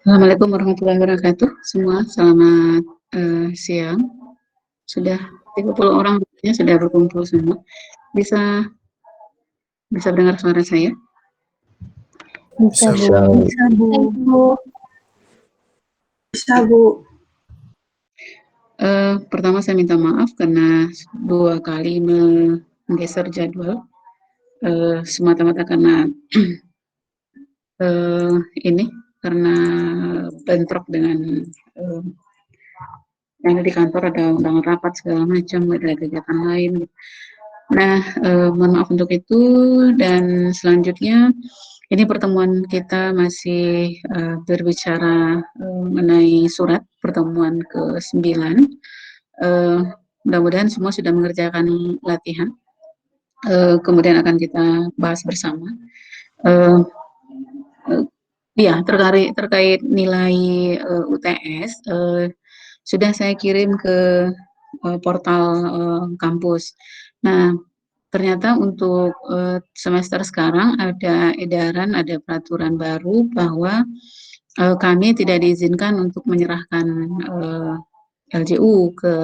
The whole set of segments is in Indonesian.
Assalamualaikum warahmatullahi wabarakatuh. Semua selamat siang. Sudah 30 orang rupanya sudah berkumpul semua. Bisa bisa dengar suara saya? Bisa, Bu. Bisa, Bu. Bisa, Bu. Pertama saya minta maaf karena 2 kali menggeser jadwal, semata-mata karena ini, karena bentrok dengan, yang di kantor ada undangan rapat segala macam, ada kegiatan lain. Nah, mohon maaf untuk itu dan selanjutnya ini pertemuan kita masih berbicara mengenai surat pertemuan ke-9. Mudah-mudahan semua sudah mengerjakan latihan. Kemudian akan kita bahas bersama. Ya, terkait nilai UTS sudah saya kirim ke portal kampus. Nah, ternyata untuk semester sekarang ada edaran, ada peraturan baru bahwa kami tidak diizinkan untuk menyerahkan LJU ke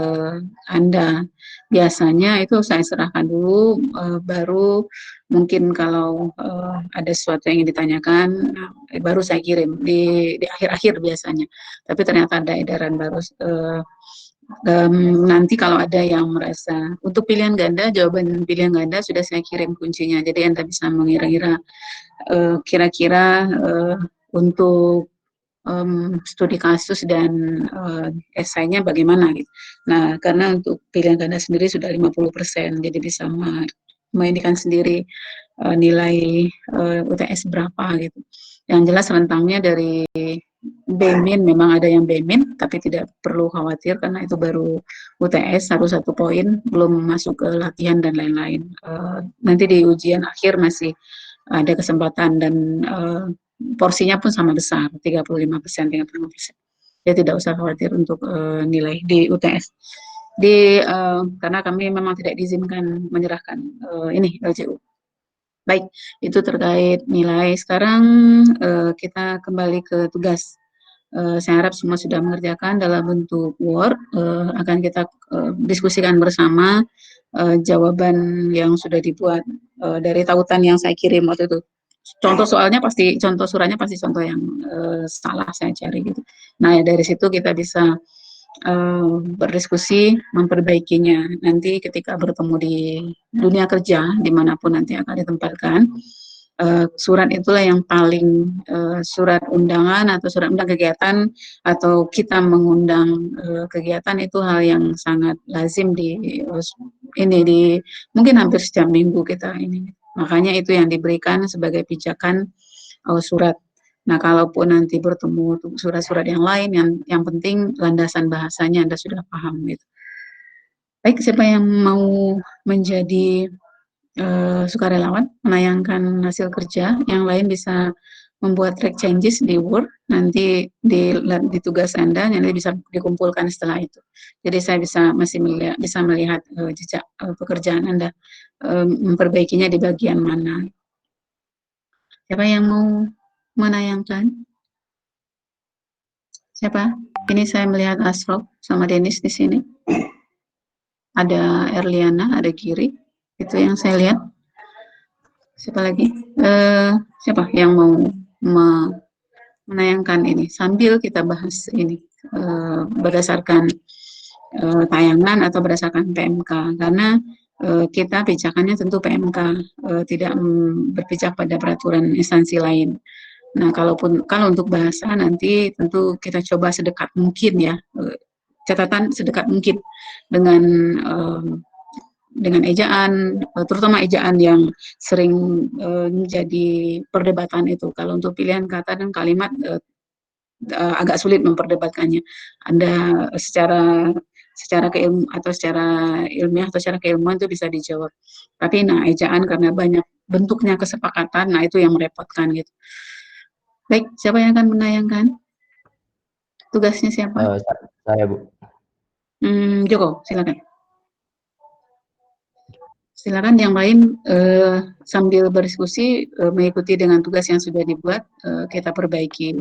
Anda. Biasanya itu saya serahkan dulu, baru mungkin kalau ada sesuatu yang ingin ditanyakan, baru saya kirim di akhir-akhir biasanya. Tapi ternyata ada edaran baru. Nanti kalau ada yang merasa untuk pilihan ganda, jawaban pilihan ganda sudah saya kirim kuncinya. Jadi Anda bisa mengira-ngira kira-kira untuk studi kasus dan esainya bagaimana gitu. Nah, karena untuk pilihan ganda sendiri sudah 50%, jadi bisa mengindikan sendiri nilai UTS berapa gitu. Yang jelas rentangnya dari B-min, memang ada yang B-min, tapi tidak perlu khawatir karena itu baru UTS, harus 1 poin, belum masuk ke latihan dan lain-lain. Nanti di ujian akhir masih ada kesempatan dan porsinya pun sama besar, 35%, 35%. Jadi tidak usah khawatir untuk nilai di UTS. Karena kami memang tidak diizinkan menyerahkan ini LJU. Baik, itu terkait nilai. Sekarang kita kembali ke tugas. Saya harap semua sudah mengerjakan dalam bentuk Word. Akan kita diskusikan bersama jawaban yang sudah dibuat dari tautan yang saya kirim waktu itu. Contoh suratnya pasti contoh yang salah saya cari gitu. Nah, dari situ kita bisa berdiskusi, memperbaikinya. Nanti ketika bertemu di dunia kerja, dimanapun nanti akan ditempatkan, surat itulah yang paling surat undangan atau surat undang kegiatan atau kita mengundang kegiatan itu hal yang sangat lazim mungkin hampir setiap minggu kita ini. Makanya itu yang diberikan sebagai pijakan surat. Nah, kalaupun nanti bertemu surat-surat yang lain, yang penting landasan bahasanya Anda sudah paham gitu. Baik, siapa yang mau menjadi sukarelawan menayangkan hasil kerja, yang lain bisa membuat track changes di Word, nanti di tugas Anda, nanti bisa dikumpulkan setelah itu. Jadi saya bisa melihat jejak pekerjaan Anda, memperbaikinya di bagian mana. Siapa yang mau menayangkan? Siapa? Ini saya melihat Asrof sama Denis di sini. Ada Erliana, ada Giri. Itu yang saya lihat. Siapa lagi? Siapa yang mau menayangkan ini? Sambil kita bahas ini berdasarkan tayangan atau berdasarkan PMK. Karena kita pijakannya tentu PMK, tidak berpijak pada peraturan instansi lain. Nah, kalau untuk bahasa nanti tentu kita coba sedekat mungkin ya, catatan sedekat mungkin dengan ejaan, terutama ejaan yang sering menjadi perdebatan itu. Kalau untuk pilihan kata dan kalimat agak sulit memperdebatkannya. Anda secara ilmiah atau secara keilmuan itu bisa dijawab. Tapi ejaan karena banyak bentuknya kesepakatan, itu yang merepotkan gitu. Baik, siapa yang akan menayangkan? Tugasnya siapa? Saya, Bu. Joko, silakan. Silakan yang lain sambil berdiskusi mengikuti dengan tugas yang sudah dibuat, kita perbaiki.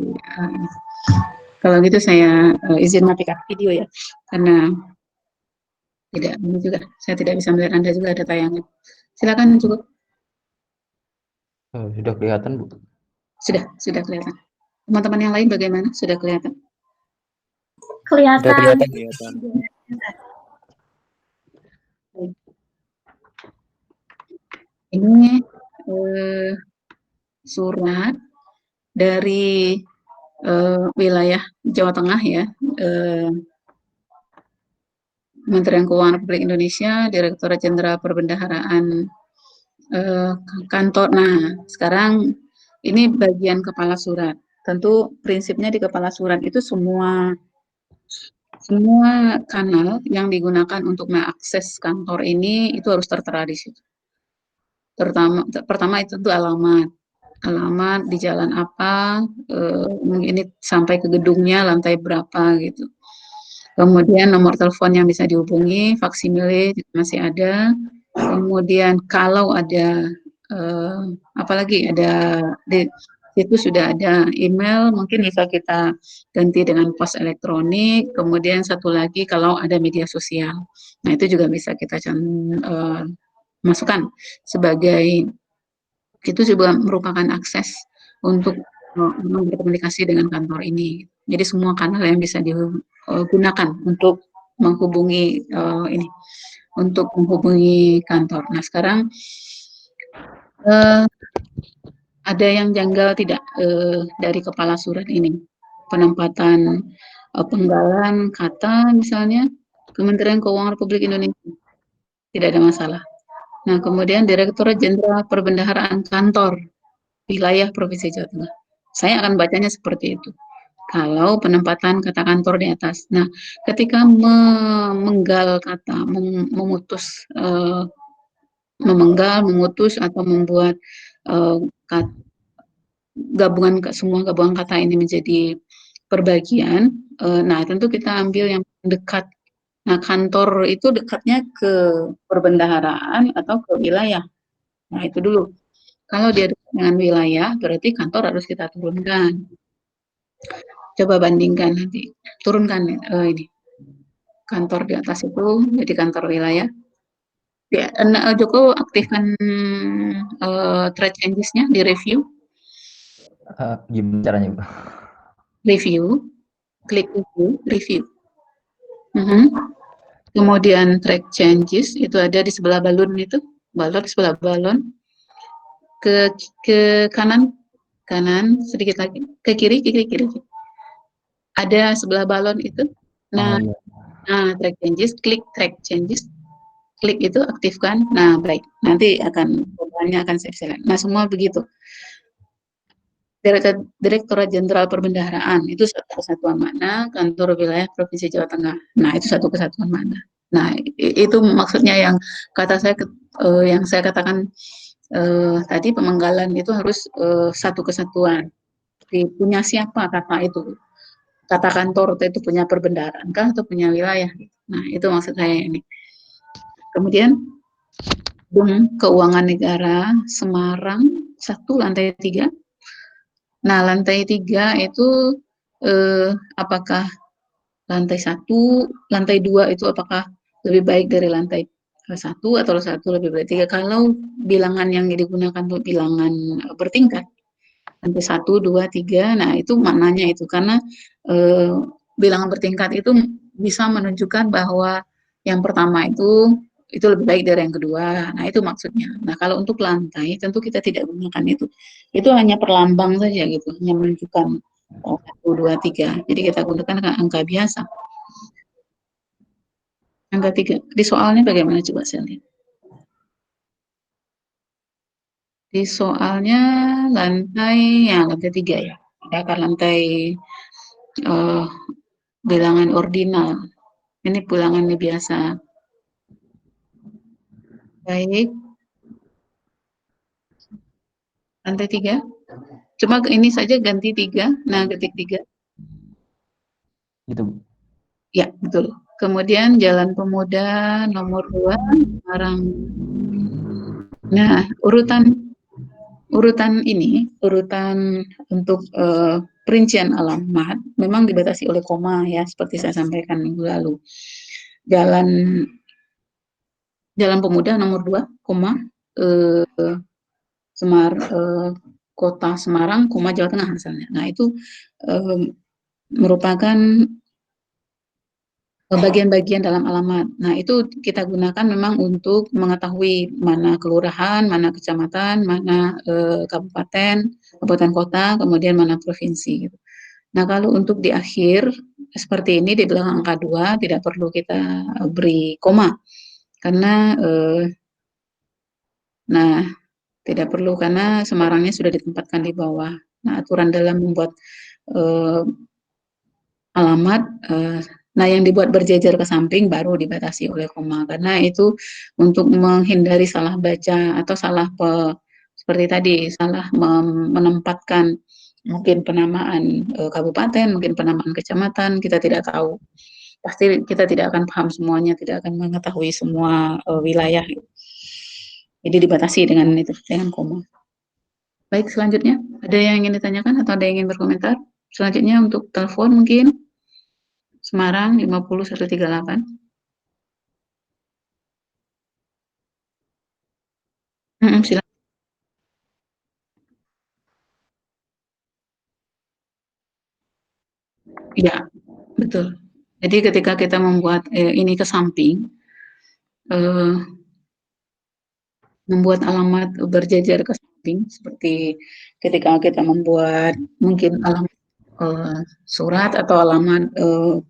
Kalau gitu saya izin matikan video ya, karena tidak ini juga saya tidak bisa melihat Anda juga ada tayangan. Silakan cukup. Sudah kelihatan, Bu? Sudah kelihatan. Teman-teman yang lain bagaimana? Sudah kelihatan? Kelihatan. Kelihatan. Ini surat dari wilayah Jawa Tengah ya, Kementerian Keuangan Republik Indonesia, Direktorat Jenderal Perbendaharaan Kantor. Nah, sekarang ini bagian kepala surat. Tentu prinsipnya di kepala surat itu semua kanal yang digunakan untuk mengakses kantor ini itu harus tertera di situ. Pertama itu tentu alamat di jalan apa, ini sampai ke gedungnya lantai berapa gitu. Kemudian nomor telepon yang bisa dihubungi, faksimile masih ada. Kemudian kalau ada apalagi ada di situ sudah ada email, mungkin bisa kita ganti dengan pos elektronik. Kemudian satu lagi kalau ada media sosial. Nah, itu juga bisa kita masukkan sebagai itu juga merupakan akses untuk berkomunikasi dengan kantor ini. Jadi semua kanal yang bisa digunakan untuk menghubungi kantor. Nah, sekarang ada yang janggal tidak dari kepala surat ini? Penempatan penggalan kata misalnya Kementerian Keuangan Republik Indonesia tidak ada masalah. Nah, kemudian Direktorat Jenderal Perbendaharaan Kantor Wilayah Provinsi Jawa Tengah. Saya akan bacanya seperti itu. Kalau penempatan kata kantor di atas. Nah, ketika memenggal kata, memutus, memenggal, memutus atau membuat semua gabungan kata ini menjadi perbagian. Nah, tentu kita ambil yang dekat. Nah, kantor itu dekatnya ke perbendaharaan atau ke wilayah. Nah, itu dulu. Kalau dia dekat dengan wilayah, berarti kantor harus kita turunkan. Coba bandingkan nanti, turunkan ini kantor di atas itu jadi kantor wilayah. Ya, Joko aktifkan thread changes-nya di review. Gimana caranya, Bu? Review, klik review. Kemudian track changes itu ada di sebelah balon itu, sebelah balon. Ke kanan sedikit lagi, ke kiri. Ada sebelah balon itu. Nah, iya. track changes, klik track changes. Klik itu aktifkan. Nah, baik. Nanti programnya akan saya share. Nah, semua begitu. Direktorat Jenderal Perbendaharaan itu satu kesatuan mana, kantor wilayah Provinsi Jawa Tengah. Nah, itu satu kesatuan mana. Nah, itu maksudnya yang kata saya yang saya katakan tadi pemenggalan itu harus satu kesatuan. Punya siapa kata itu? Kata kantor itu punya perbendaharaan kah atau punya wilayah? Nah, itu maksud saya ini. Kemudian Gedung Keuangan Negara Semarang 1 lantai 3. Nah, lantai 3 itu apakah lantai 1, lantai 2 itu apakah lebih baik dari lantai 1 atau 1 lebih baik 3? Kalau bilangan yang digunakan untuk bilangan bertingkat, lantai 1, 2, 3, nah itu maknanya itu. Karena bilangan bertingkat itu bisa menunjukkan bahwa yang pertama itu lebih baik dari yang kedua. Nah, itu maksudnya. Nah, kalau untuk lantai, tentu kita tidak gunakan itu. Itu hanya perlambang saja gitu, hanya menunjukkan 1, 2, 3. Jadi kita gunakan angka biasa. Angka 3. Di soalnya bagaimana coba saya lihat. Di soalnya lantai 3 ya. Ada lantai bilangan ordinal. Ini bilangan biasa. Baik. Lantai 3. Cuma ini saja ganti 3. Nah, ketik 3. Gitu, Bu. Ya, betul. Kemudian Jalan Pemuda nomor 2, Semarang Nah, urutan ini, urutan untuk perincian alamat memang dibatasi oleh koma ya, seperti saya sampaikan minggu lalu. Jalan Jalan Pemuda nomor 2, koma eh, Kota Semarang, koma Jawa Tengah misalnya. Nah, itu eh, merupakan bagian-bagian dalam alamat. Nah, itu kita gunakan memang untuk mengetahui mana kelurahan, mana kecamatan, mana kabupaten kota, kemudian mana provinsi gitu. Nah, kalau untuk di akhir seperti ini di belakang angka 2 tidak perlu kita beri koma karena nah tidak perlu karena Semarangnya sudah ditempatkan di bawah. Nah, aturan dalam membuat eh, alamat, nah yang dibuat berjejer ke samping baru dibatasi oleh koma karena itu untuk menghindari salah baca atau seperti tadi salah menempatkan mungkin penamaan kabupaten, mungkin penamaan kecamatan, kita tidak tahu. Pasti kita tidak akan paham semuanya, tidak akan mengetahui semua wilayah. Jadi dibatasi dengan itu, dengan koma. Baik, selanjutnya ada yang ingin ditanyakan atau ada yang ingin berkomentar? Selanjutnya untuk telepon mungkin Semarang 50138. Silakan. Iya, betul. Jadi ketika kita membuat ini ke samping, eh, membuat alamat berjejer ke samping, seperti ketika kita membuat mungkin alamat surat atau alamat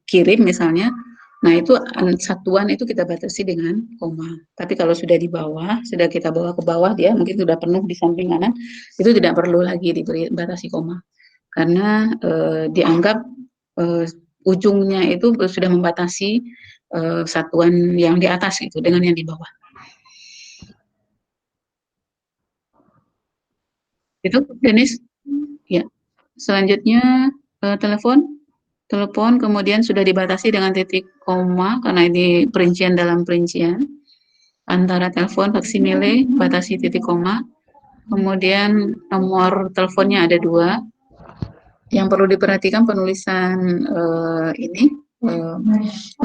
kirim misalnya, nah itu satuan itu kita batasi dengan koma. Tapi kalau sudah di bawah, sudah kita bawa ke bawah dia mungkin sudah penuh di samping kanan, itu tidak perlu lagi diberi batasi koma. Karena dianggap eh, ujungnya itu sudah membatasi satuan yang di atas itu dengan yang di bawah. Itu Denis, ya. Selanjutnya telepon kemudian sudah dibatasi dengan titik koma karena ini perincian dalam perincian antara telepon faksimile batasi titik koma. Kemudian nomor teleponnya ada 2. Yang perlu diperhatikan penulisan ini 024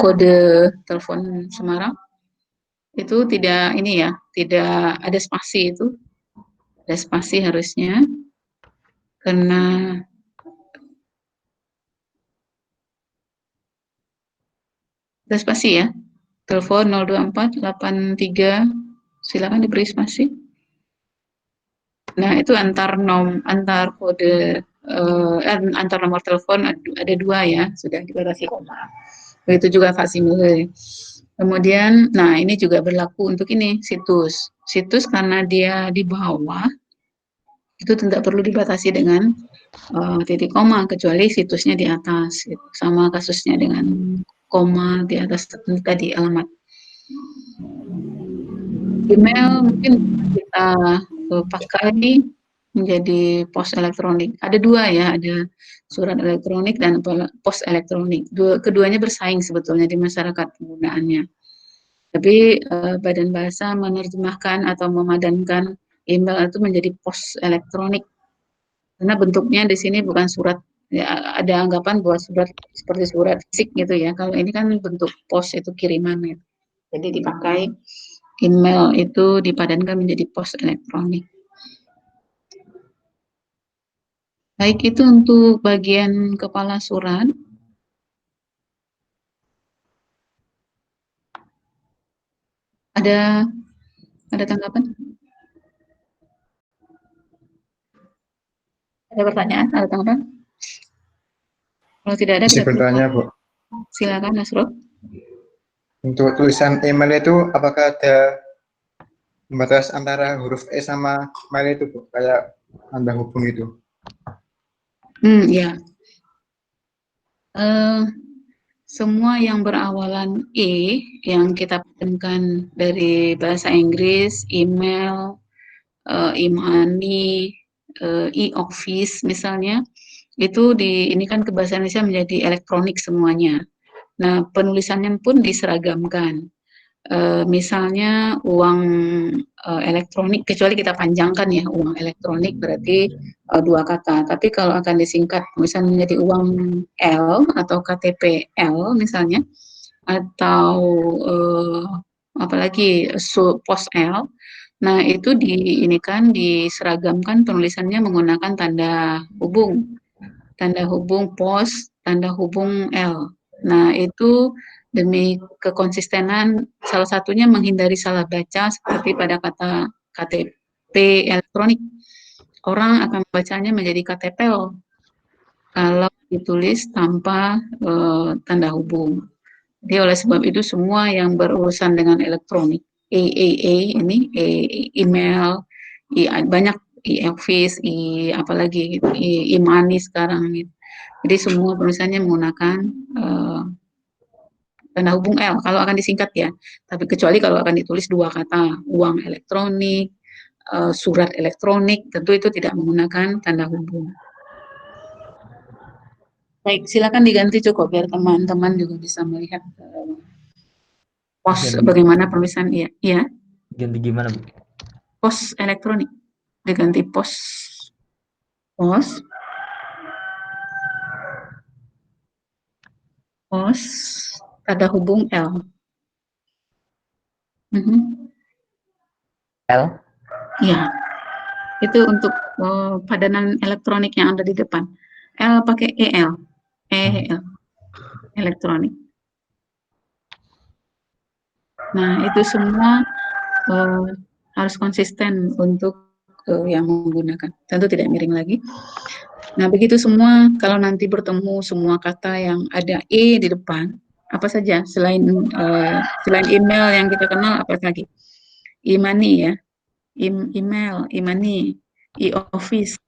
kode telepon Semarang itu tidak ini ya, tidak ada spasi itu. Ada spasi harusnya karena ada spasi ya. Telepon 02483 silakan diberi spasi. Nah, itu antar kode antar nomor telepon ada 2 ya, sudah dibatasi koma. Begitu juga faksimile. Kemudian, nah ini juga berlaku untuk ini situs. Situs karena dia di bawah itu tidak perlu dibatasi dengan titik koma kecuali situsnya di atas. Gitu. Sama kasusnya dengan koma di atas tadi alamat. Email mungkin kita pakai menjadi pos elektronik. Ada 2 ya, ada surat elektronik dan pos elektronik. Keduanya bersaing sebetulnya di masyarakat penggunaannya. Tapi Badan Bahasa menerjemahkan atau memadankan email itu menjadi pos elektronik. Karena bentuknya di sini bukan surat, ya, ada anggapan bahwa surat seperti surat fisik gitu ya. Kalau ini kan bentuk pos itu kiriman gitu. Jadi dipakai email itu dipadankan menjadi pos elektronik. Baik, itu untuk bagian kepala surat. Ada tanggapan? Ada pertanyaan? Ada tanggapan? Kalau tidak ada, Masih kita bertanya, Bu. silakan, Nasro. Untuk tulisan email itu, apakah ada pembatas antara huruf E sama mail itu, Bu? Kayak tanda hubung itu. Ya. Semua yang berawalan E yang kita padankan dari bahasa Inggris, email, e-money, e-office misalnya, itu ini kan ke bahasa Indonesia menjadi elektronik semuanya. Nah, penulisannya pun diseragamkan. Misalnya uang elektronik, kecuali kita panjangkan ya, uang elektronik berarti dua kata. Tapi kalau akan disingkat, misalnya menjadi uang L atau KTP L misalnya, atau apalagi pos L, nah itu ini kan diseragamkan penulisannya menggunakan tanda hubung pos, tanda hubung L. Nah, itu demi kekonsistenan, salah satunya menghindari salah baca seperti pada kata KTP elektronik. Orang akan membacanya menjadi KTPL kalau ditulis tanpa tanda hubung. Jadi oleh sebab itu semua yang berurusan dengan elektronik, ini email, banyak e-office, apalagi gitu, e-money sekarang gitu. Jadi semua penulisannya menggunakan tanda hubung L kalau akan disingkat ya. Tapi kecuali kalau akan ditulis dua kata, uang elektronik, surat elektronik, tentu itu tidak menggunakan tanda hubung. Baik, silakan diganti cukup biar teman-teman juga bisa melihat pos bagaimana penulisan ya. Ya, Ganti gimana, Bu? pos elektronik diganti pos tanda hubung L. L? Ya, itu untuk padanan elektronik yang ada di depan. L pakai EL, elektronik. Nah, itu semua harus konsisten untuk yang menggunakan. Tentu tidak miring lagi. Nah, begitu semua, kalau nanti bertemu semua kata yang ada E di depan, apa saja selain email yang kita kenal, apa lagi? E-money ya, email, e-money, e-office,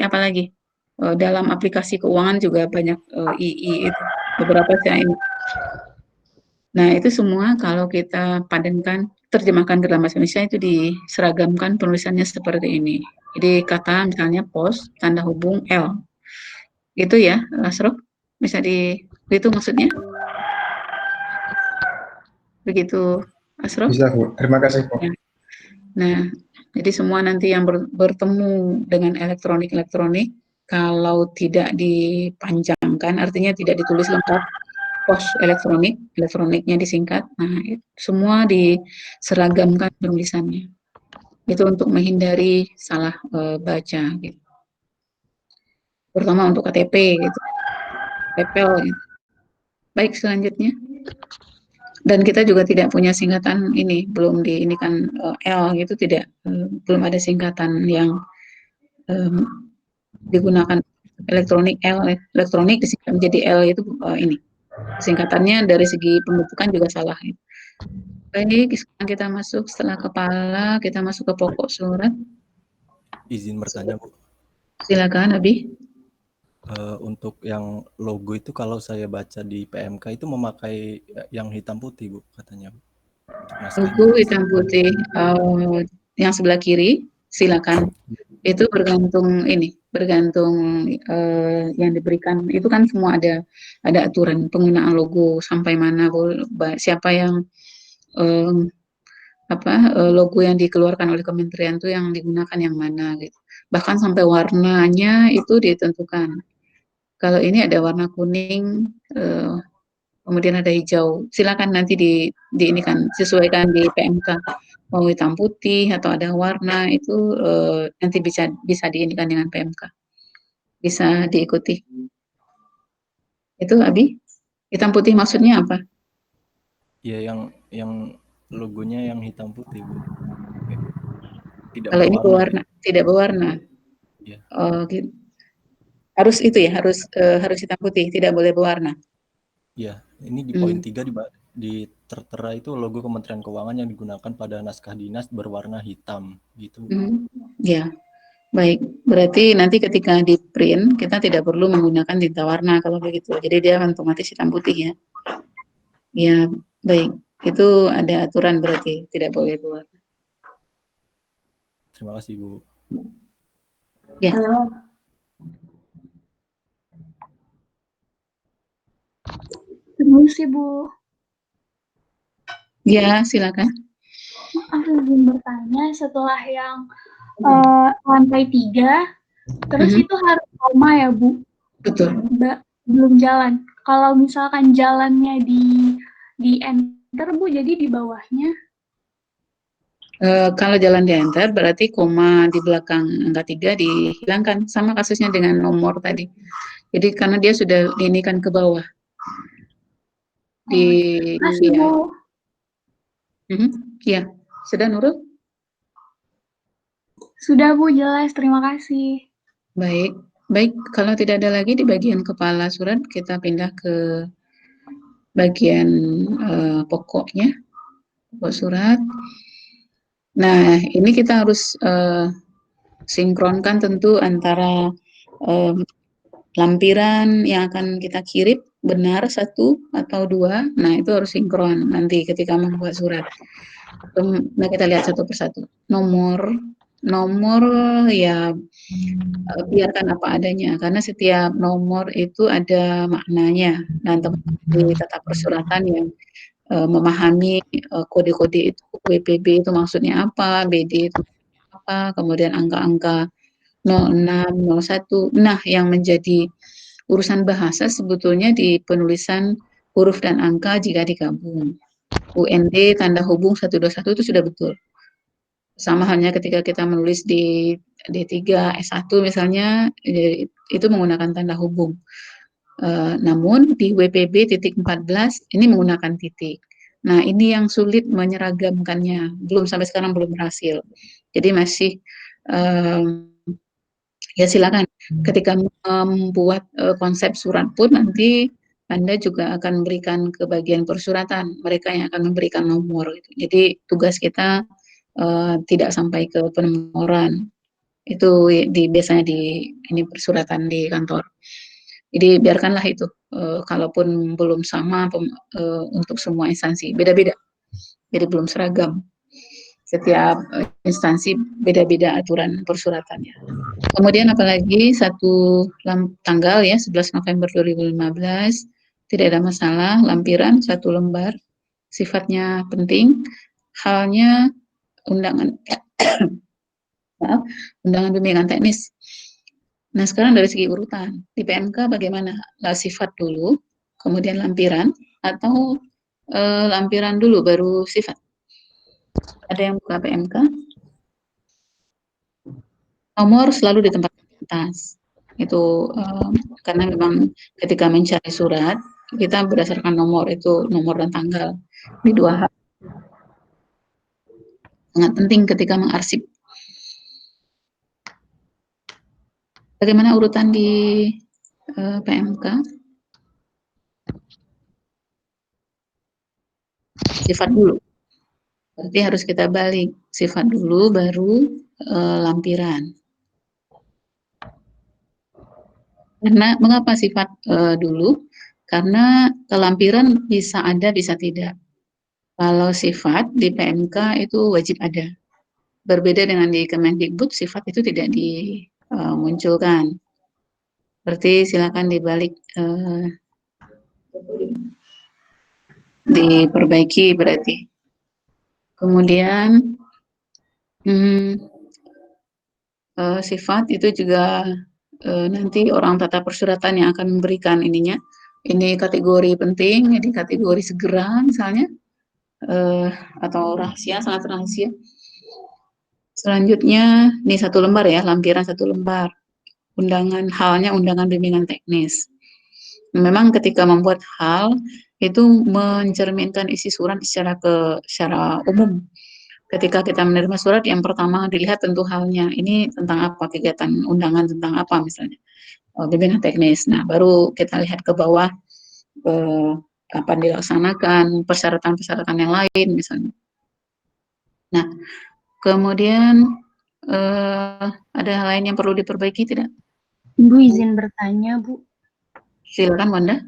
apa lagi? Dalam aplikasi keuangan juga banyak itu beberapa saya ini. Nah, itu semua kalau kita padankan, terjemahkan ke dalam bahasa Indonesia itu diseragamkan penulisannya seperti ini. Jadi kata misalnya pos, tanda hubung L. Itu ya, Asrof? Bisa itu maksudnya? Begitu, Asrof? Bisa, Bu. Terima kasih, Bu. Ya. Nah, jadi semua nanti yang bertemu dengan elektronik, kalau tidak dipanjangkan, artinya tidak ditulis lengkap, pos elektroniknya disingkat, nah semua diseragamkan penulisannya. Itu untuk menghindari salah baca, gitu. Terutama untuk KTP, gitu. PPL, gitu. Baik, selanjutnya. Dan kita juga tidak punya singkatan ini, belum diinikan L gitu, belum ada singkatan yang digunakan elektronik disingkat menjadi L itu ini. Singkatannya dari segi pembentukan juga salah. Baik, sekarang kita masuk setelah kepala, kita masuk ke pokok surat. Izin bertanya, Bu. Silakan, Abi. Untuk yang logo itu kalau saya baca di PMK itu memakai yang hitam putih, Bu, katanya. Logo hitam putih yang sebelah kiri, silakan. Itu bergantung yang diberikan. Itu kan semua ada aturan penggunaan logo sampai mana, siapa yang logo yang dikeluarkan oleh kementerian itu yang digunakan yang mana gitu. Bahkan sampai warnanya itu ditentukan. Kalau ini ada warna kuning, kemudian ada hijau. Silakan nanti diinikan, sesuaikan di PMK. Mau hitam putih atau ada warna itu nanti bisa diinikan dengan PMK. Bisa diikuti. Itu Abi? Hitam putih maksudnya apa? Iya, yang logonya yang hitam putih, Bu. Tidak Kalau ini berwarna. tidak berwarna. Iya. Gitu. Harus itu ya, harus hitam putih, tidak boleh berwarna. Iya, ini di poin 3 di tertera itu logo Kementerian Keuangan yang digunakan pada naskah dinas berwarna hitam gitu. Ya, baik. Berarti nanti ketika di print kita tidak perlu menggunakan tinta warna kalau begitu. Jadi dia otomatis hitam putih ya. Ya, baik. Itu ada aturan berarti tidak boleh berwarna. Terima kasih, Bu. Ya. Permisi, Bu. Ya, silakan. Aku ingin bertanya setelah yang lantai 3, terus Mhm. itu harus koma ya Bu? Betul. Belum jalan. Kalau misalkan jalannya di enter Bu, jadi di bawahnya. Kalau jalan di enter berarti koma di belakang angka 3 dihilangkan. Sama kasusnya dengan nomor tadi. Jadi karena dia sudah diinikan ke bawah. Di Makasih ya. Bu. Ya, sudah Nurul? Sudah Bu, jelas. Terima kasih. Baik. Baik, kalau tidak ada lagi di bagian kepala surat, kita pindah ke bagian pokoknya, pokok surat. Nah, ini kita harus sinkronkan tentu antara lampiran yang akan kita kirim benar 1 atau 2. Nah, itu harus sinkron nanti ketika membuat surat. Nah, kita lihat satu persatu. Nomor ya biarkan apa adanya karena setiap nomor itu ada maknanya. Dan teman-teman di tata persuratan yang memahami kode-kode itu, WPB itu maksudnya apa, BD itu apa, kemudian angka-angka 06, 01. Nah, yang menjadi urusan bahasa sebetulnya di penulisan huruf dan angka jika digabung. UND tanda hubung 121 itu sudah betul. Sama halnya ketika kita menulis di D3 S1 misalnya, itu menggunakan tanda hubung. Namun di WPB titik 14 ini menggunakan titik. Nah, ini yang sulit menyeragamkannya. Sampai sekarang belum berhasil. Jadi masih ya silakan. Ketika membuat konsep surat pun nanti Anda juga akan memberikan ke bagian persuratan. Mereka yang akan memberikan nomor. Gitu. Jadi tugas kita tidak sampai ke penomoran. Itu biasanya di ini persuratan di kantor. Jadi biarkanlah itu. Kalaupun belum sama untuk semua instansi, beda-beda. Jadi belum seragam. Setiap instansi beda-beda aturan persuratannya. Kemudian apalagi satu tanggal ya 11 November 2015 tidak ada masalah, lampiran 1 lembar, sifatnya penting, halnya undangan undangan bimbingan teknis. Nah, sekarang dari segi urutan, di PMK bagaimana? Sifat dulu, kemudian lampiran, atau lampiran dulu baru sifat? Ada yang buka PMK? Nomor selalu di tempat atas. Itu karena memang ketika mencari surat, kita berdasarkan nomor itu, nomor dan tanggal. Ini 2 hal sangat penting ketika mengarsip. Bagaimana urutan di PMK? Sifat dulu. Berarti harus kita balik. Sifat dulu, baru lampiran. Karena mengapa sifat dulu? Karena kelampiran bisa ada, bisa tidak. Kalau sifat di PMK itu wajib ada. Berbeda dengan di Kemendikbud, sifat itu tidak dimunculkan. Berarti silakan dibalik, diperbaiki berarti. Kemudian sifat itu juga nanti orang tata persuratan yang akan memberikan ininya. Ini kategori penting, ini kategori segera misalnya, atau rahasia, sangat rahasia. Selanjutnya, ini 1 lembar ya, lampiran 1 lembar. Halnya undangan bimbingan teknis. Memang ketika membuat hal, itu mencerminkan isi surat secara umum. Ketika kita menerima surat, yang pertama dilihat tentu halnya. Ini tentang apa, kegiatan undangan tentang apa misalnya. Bimbingan teknis. Nah, baru kita lihat ke bawah, kapan dilaksanakan, persyaratan-persyaratan yang lain misalnya. Nah, kemudian ada hal lain yang perlu diperbaiki tidak? Ibu izin bertanya, Bu. Silakan, Wanda.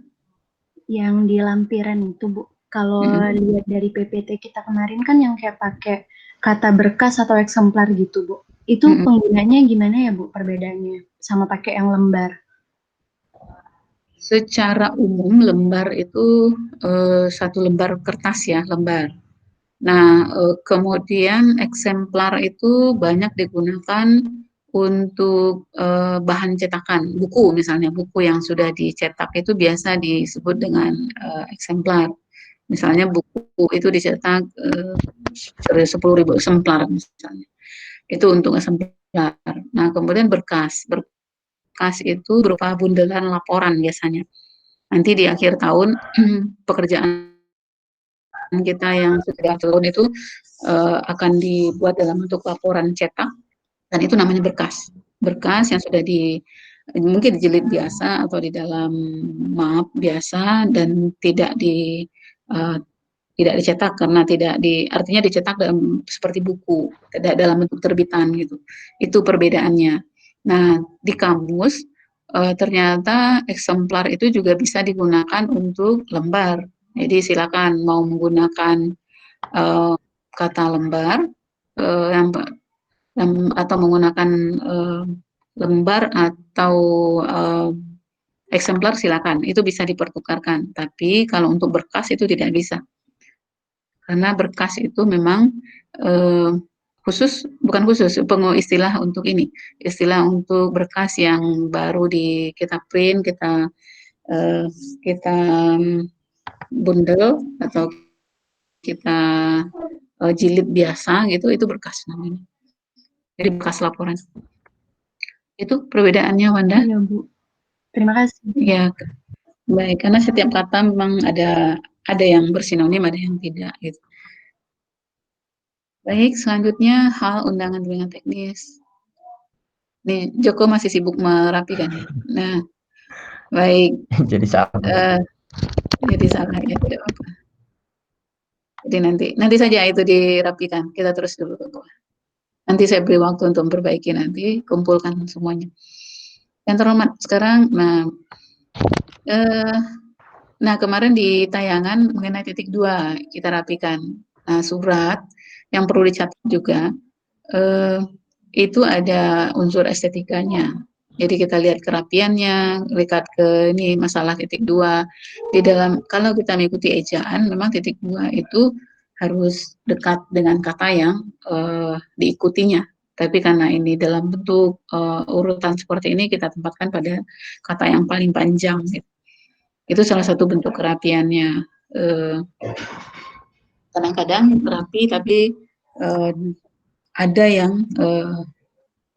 Yang di lampiran itu, Bu. Kalau lihat dari PPT kita kemarin kan yang kayak pakai kata berkas atau eksemplar gitu, Bu. Itu penggunanya gimana ya, Bu, perbedaannya sama pakai yang lembar? Secara umum lembar itu 1 lembar kertas ya, lembar. Nah, kemudian eksemplar itu banyak digunakan untuk bahan cetakan buku, misalnya buku yang sudah dicetak itu biasa disebut dengan eksemplar. Misalnya buku itu dicetak 10.000 eksemplar misalnya. Itu untuk eksemplar. Nah, kemudian berkas. Berkas itu berupa bundelan laporan biasanya. Nanti di akhir tahun pekerjaan kita yang sudah turun itu akan dibuat dalam bentuk laporan cetak dan itu namanya berkas. Berkas yang sudah mungkin dijilid biasa atau di dalam map biasa dan uh, tidak dicetak karena artinya dicetak dalam seperti buku, tidak dalam bentuk terbitan gitu. Itu perbedaannya. Nah, di kamus ternyata eksemplar itu juga bisa digunakan untuk lembar. Jadi silakan mau menggunakan kata lembar yang atau menggunakan lembar atau eksemplar silakan, itu bisa dipertukarkan. Tapi kalau untuk berkas itu tidak bisa, karena berkas itu memang bukan khusus, istilah untuk ini, istilah untuk berkas yang baru kita print, kita bundel atau kita jilid biasa gitu, itu berkas namanya. Jadi bekas laporan. Itu perbedaannya, Wanda. Iya, Bu. Terima kasih. Ya, baik. Karena setiap kata memang ada yang bersinonim, ada yang tidak. Gitu. Baik, selanjutnya hal undangan bimbingan teknis. Nih, Joko masih sibuk merapikan ya. Nah, baik. Jadi salah. Jadi salah ya, tidak apa-apa. Jadi nanti saja itu dirapikan. Kita terus dulu. Nanti saya beri waktu untuk memperbaiki, nanti kumpulkan semuanya. Yang terhormat sekarang, nah kemarin di tayangan mengenai titik 2 kita rapikan. Nah, surat yang perlu dicatat juga itu ada unsur estetikanya. Jadi kita lihat kerapiannya, lihat ke ini masalah titik 2. Di dalam, kalau kita mengikuti ejaan, memang titik 2 itu harus dekat dengan kata yang diikutinya. Tapi karena ini dalam bentuk urutan seperti ini, kita tempatkan pada kata yang paling panjang. Gitu. Itu salah satu bentuk kerapiannya. Kadang-kadang rapi, tapi ada yang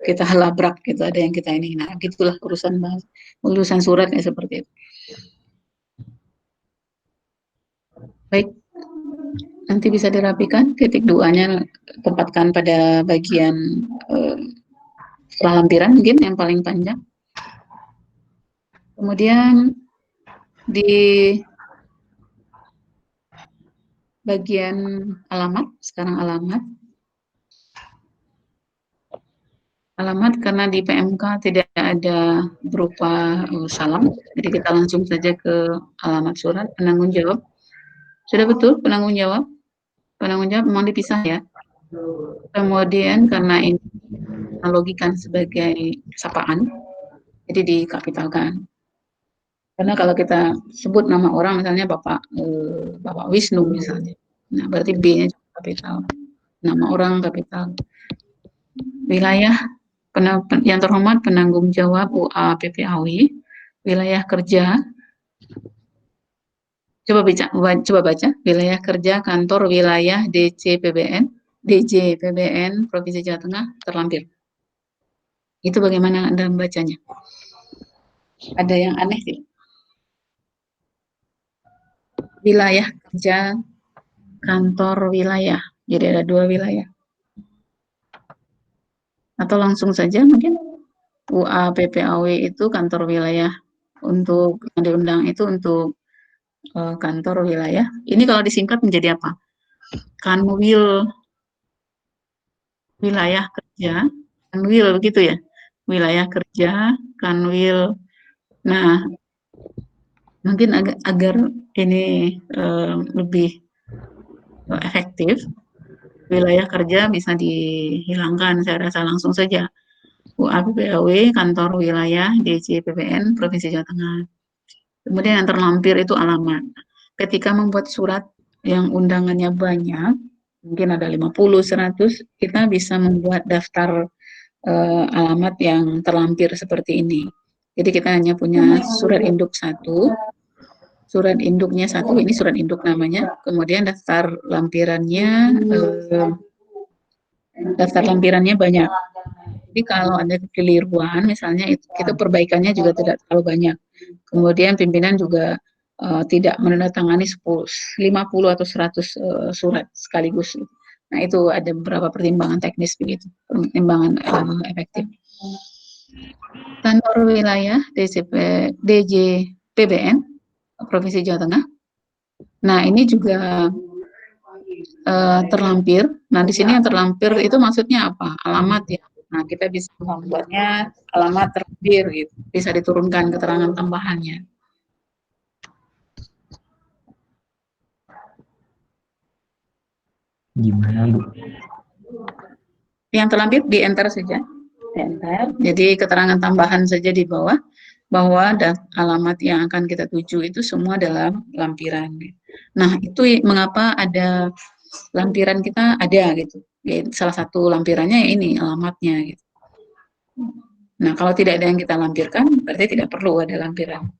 kita labrak gitu, ada yang kita ini. Nah, gitulah urusan suratnya seperti itu. Baik, nanti bisa dirapikan. Titik 2-nya tempatkan pada bagian setelah lampiran mungkin yang paling panjang. Kemudian di bagian alamat, sekarang alamat. Alamat karena di PMK tidak ada berupa salam, jadi kita langsung saja ke alamat surat. Penanggung jawab, sudah betul penanggung jawab? Penanggung jawab memang dipisah ya. Kemudian karena ini analogikan sebagai sapaan, jadi dikapitalkan. Karena kalau kita sebut nama orang, misalnya Bapak Wisnu misalnya, nah berarti B-nya kapital. Nama orang kapital. Wilayah yang terhormat penanggung jawab UA PPAW, wilayah kerja. Coba baca. Wilayah kerja kantor wilayah DJ PBN Provinsi Jawa Tengah terlampir. Itu bagaimana Anda membacanya? Ada yang aneh sih. Wilayah kerja kantor wilayah. Jadi ada 2 wilayah. Atau langsung saja mungkin UA PPAW itu kantor wilayah, untuk yang diundang itu untuk kantor wilayah. Ini kalau disingkat menjadi apa? Kanwil wilayah kerja, kanwil begitu ya? Wilayah kerja, kanwil. Nah, mungkin agar ini lebih efektif, wilayah kerja bisa dihilangkan, saya rasa langsung saja. UA PPAW, kantor wilayah DC PPN Provinsi Jawa Tengah. Kemudian yang terlampir itu alamat. Ketika membuat surat yang undangannya banyak, mungkin ada 50, 100, kita bisa membuat daftar alamat yang terlampir seperti ini. Jadi kita hanya punya surat induk 1, surat induknya 1, ini surat induk namanya, kemudian daftar lampirannya banyak. Jadi kalau ada kekeliruan, misalnya itu perbaikannya juga tidak terlalu banyak. Kemudian pimpinan juga tidak menandatangani 50 atau 100 surat sekaligus. Nah, itu ada beberapa pertimbangan teknis begitu, pertimbangan efektif. Kantor wilayah DJPBN Provinsi Jawa Tengah. Nah, ini juga terlampir. Nah, di sini yang terlampir itu maksudnya apa? Alamat ya. Nah, kita bisa membuatnya alamat terlampir gitu. Bisa diturunkan keterangan tambahannya. Gimana, Bu? Yang terlampir di enter saja. Enter. Jadi keterangan tambahan saja di bawah bahwa alamat yang akan kita tuju itu semua dalam lampiran. Nah, itu mengapa ada lampiran kita ada gitu. Ya, salah satu lampirannya ya ini alamatnya gitu. Nah, kalau tidak ada yang kita lampirkan, berarti tidak perlu ada lampiran.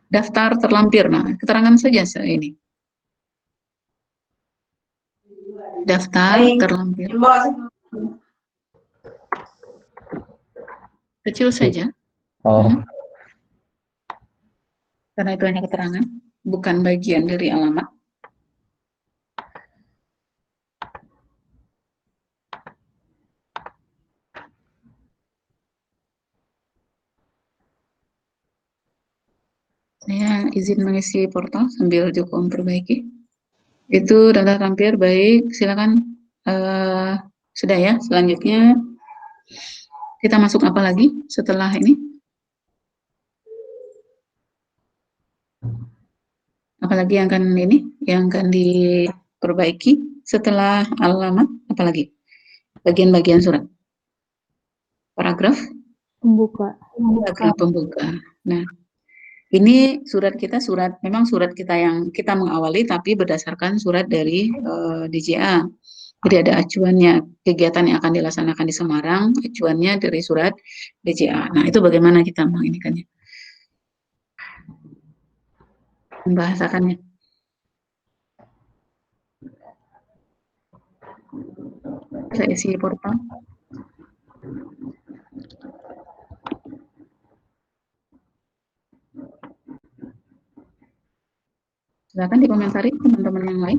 Daftar terlampir. Nah, keterangan saja ini. Daftar terlampir. Kecil saja. Oh, Karena itu hanya keterangan, bukan bagian dari alamat. Saya izin mengisi portal sambil Joko memperbaiki. Itu data lampir, baik. Silakan. Sudah ya. Selanjutnya kita masuk apa lagi setelah ini? Apalagi yang akan diperbaiki setelah alamat, apalagi? Bagian-bagian surat. Paragraf? Pembuka. Paragraf pembuka. Nah, ini memang surat kita yang kita mengawali, tapi berdasarkan surat dari DJA. Jadi ada acuannya, kegiatan yang akan dilaksanakan di Semarang, acuannya dari surat DJA. Nah, itu bagaimana kita menginikannya? Membahasakannya. Saya isi portal. Silakan dikomentari teman-teman yang lain.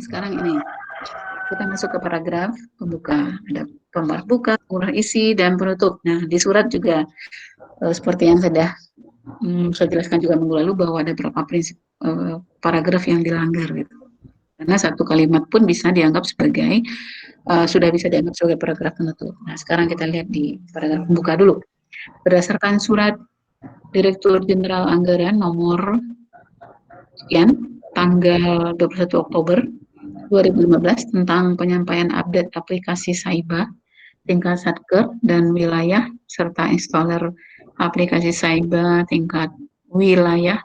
Sekarang ini kita masuk ke paragraf pembuka. Ada pembuka, pengulangan isi, dan penutup. Nah, di surat juga seperti yang sudah saya jelaskan juga minggu lalu bahwa ada beberapa prinsip paragraf yang dilanggar gitu. Karena satu kalimat pun bisa dianggap sebagai sudah bisa dianggap sebagai paragraf penutup. Nah, sekarang kita lihat di paragraf pembuka dulu. Berdasarkan surat Direktur Jenderal Anggaran nomor sekian tanggal 21 Oktober 2015 tentang penyampaian update aplikasi Saiba tingkat Satker dan wilayah serta installer aplikasi Saiba tingkat wilayah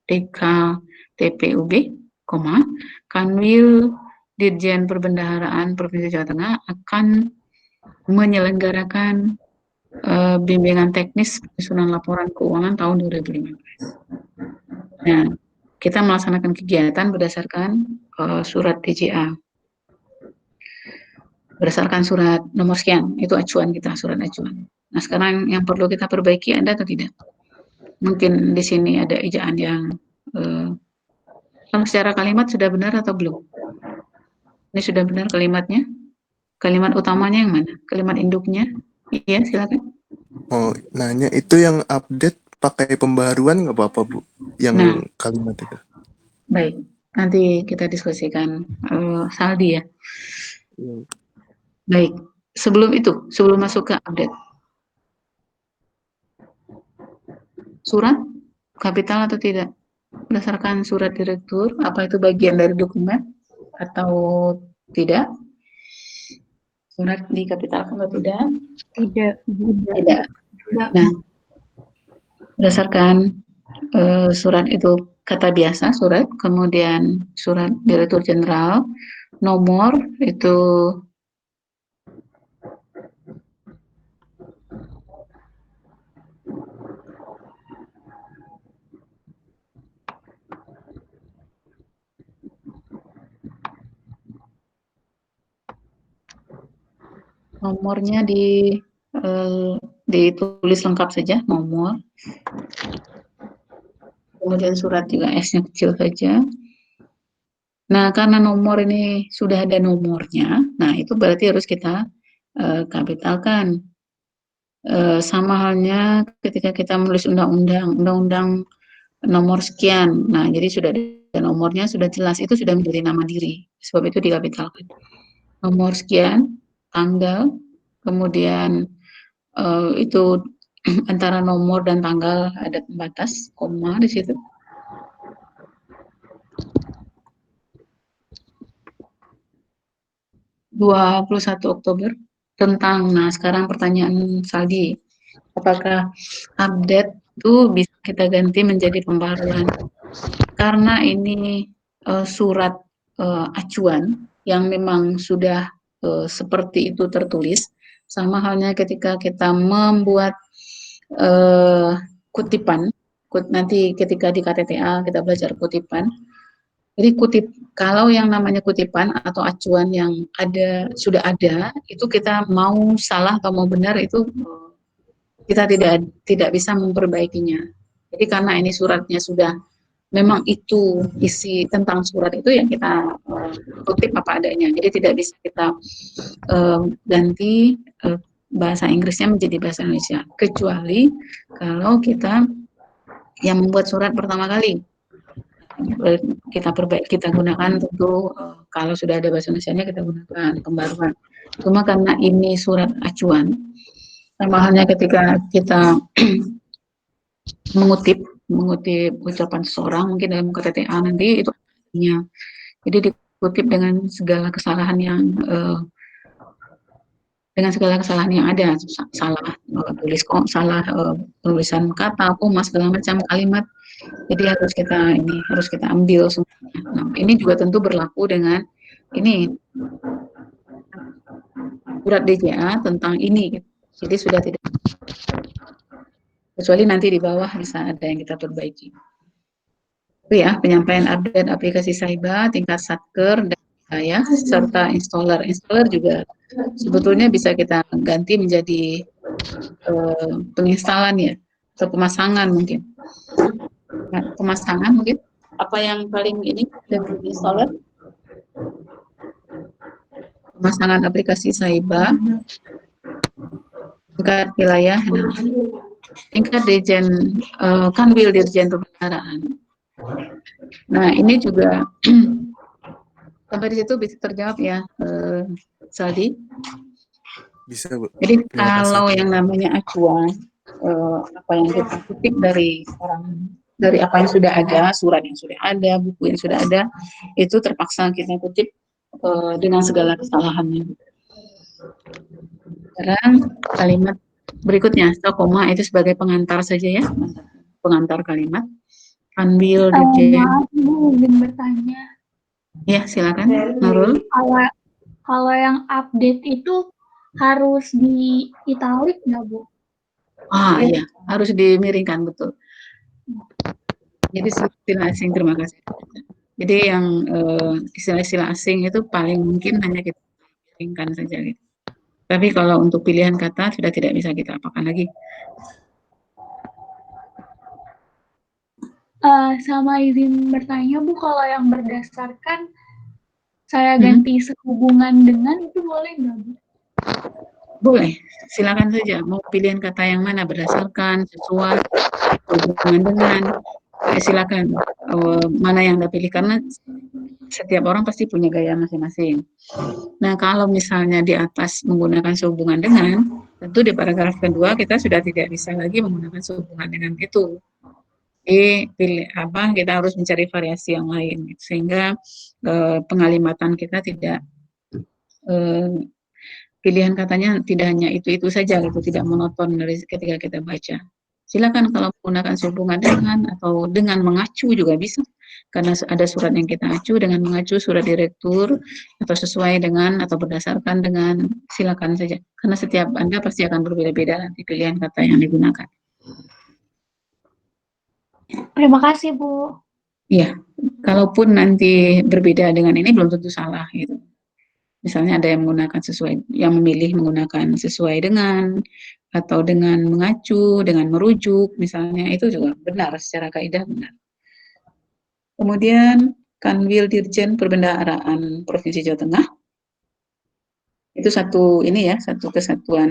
DKTPUB, Kanwil Dirjen Perbendaharaan Provinsi Jawa Tengah akan menyelenggarakan bimbingan teknis penyusunan laporan keuangan tahun 2015. Nah, kita melaksanakan kegiatan berdasarkan surat DJA. Berdasarkan surat nomor sekian, itu acuan kita, surat acuan. Nah, sekarang yang perlu kita perbaiki ada atau tidak? Mungkin di sini ada ejaan yang kalau secara kalimat sudah benar atau belum? Ini sudah benar kalimatnya? Kalimat utamanya yang mana? Kalimat induknya? Iya, silakan. Oh, nanya itu yang update pakai pembaruan nggak apa-apa, Bu? Yang Nah. kalimat itu. Baik, nanti kita diskusikan. Saldi ya. Baik, sebelum masuk ke update. Surat kapital atau tidak? Berdasarkan surat direktur, apa itu bagian dari dokumen atau tidak? Surat dikapitalkan atau tidak? Tidak. Tidak. Nah, berdasarkan surat itu kata biasa surat, kemudian surat direktur jenderal, nomor itu nomornya ditulis lengkap saja, nomor. Kemudian surat juga S-nya kecil saja. Nah, karena nomor ini sudah ada nomornya, nah itu berarti harus kita kapitalkan. Sama halnya ketika kita menulis undang-undang nomor sekian. Nah, jadi sudah ada nomornya, sudah jelas, itu sudah menjadi nama diri. Sebab itu dikapitalkan. Nomor sekian, tanggal, kemudian itu antara nomor dan tanggal ada pembatas, koma di situ. (21 Oktober) tentang, nah sekarang pertanyaan Saldi, apakah update itu bisa kita ganti menjadi pembaruan? Karena ini surat acuan yang memang sudah seperti itu tertulis, sama halnya ketika kita membuat kutipan, nanti ketika di KTTA kita belajar kutipan. Jadi kalau yang namanya kutipan atau acuan yang sudah ada, itu kita mau salah atau mau benar itu kita tidak bisa memperbaikinya. Jadi karena ini suratnya sudah memang itu isi tentang surat itu yang kita kutip apa adanya. Jadi tidak bisa kita ganti bahasa Inggrisnya menjadi bahasa Indonesia, kecuali kalau kita yang membuat surat pertama kali. Kita gunakan tentu kalau sudah ada bahasa Indonesianya kita gunakan pembaruan. Cuma karena ini surat acuan, sama halnya ketika kita mengutip ucapan seseorang mungkin dalam KTTA nanti itu artinya. Jadi dikutip dengan segala kesalahan yang ada, salah salah tulisan kata, koma, segala macam kalimat. Jadi harus kita ambil semuanya. Nah, ini juga tentu berlaku dengan ini surat DJA tentang ini. Jadi sudah tidak, kecuali nanti di bawah bisa ada yang kita perbaiki. Itu ya, penyampaian update aplikasi Saiba tingkat Satker dan saya serta installer. Installer juga sebetulnya bisa kita ganti menjadi penginstalan ya, atau pemasangan mungkin. Nah, pemasangan mungkin apa yang paling ini dari installer, pemasangan aplikasi Saiba tingkat wilayah, tingkat Dirjen Kanwil Dirjen Pemeliharaan. Nah ini juga sampai di situ bisa terjawab ya, Saldi. Bisa, Bu. Jadi kalau yang namanya acuan, apa yang kita kutip dari apa yang sudah ada, surat yang sudah ada, buku yang sudah ada, itu terpaksa kita kutip dengan segala kesalahannya. Sekarang kalimat berikutnya, koma itu sebagai pengantar saja ya, pengantar kalimat. Kanwil Dirjen. Maaf, Bu, izin bertanya. Ya, silakan, Nurul. Kalau yang update itu harus di italik nggak, Bu? Ah, iya, harus dimiringkan, betul. Jadi istilah asing, terima kasih. Jadi yang istilah-istilah asing itu paling mungkin hanya kita miringkan saja gitu. Tapi kalau untuk pilihan kata sudah tidak bisa kita apakan lagi. Sama izin bertanya, Bu, kalau yang berdasarkan saya ganti sehubungan dengan itu boleh nggak, Bu? Boleh, silakan saja. Mau pilihan kata yang mana, berdasarkan, sesuai, berhubungan dengan, silakan. Mana yang Anda pilih, karena setiap orang pasti punya gaya masing-masing. Nah, kalau misalnya di atas menggunakan sehubungan dengan, tentu di paragraf kedua kita sudah tidak bisa lagi menggunakan sehubungan dengan itu. Kita harus mencari variasi yang lain, sehingga pengalimatan kita tidak pilihan katanya tidak hanya itu saja gitu, tidak monoton dari ketika kita baca. Silakan kalau menggunakan sehubungan dengan atau dengan mengacu juga bisa, karena ada surat yang kita acu dengan mengacu surat direktur atau sesuai dengan atau berdasarkan dengan, silakan saja, karena setiap Anda pasti akan berbeda-beda nanti pilihan kata yang digunakan. Terima kasih, Bu. Iya, kalaupun nanti berbeda dengan ini belum tentu salah gitu. Misalnya ada yang menggunakan yang memilih menggunakan sesuai dengan, atau dengan mengacu, dengan merujuk, misalnya itu juga benar, secara kaidah benar. Kemudian Kanwil Dirjen Perbendaharaan Provinsi Jawa Tengah, itu satu kesatuan,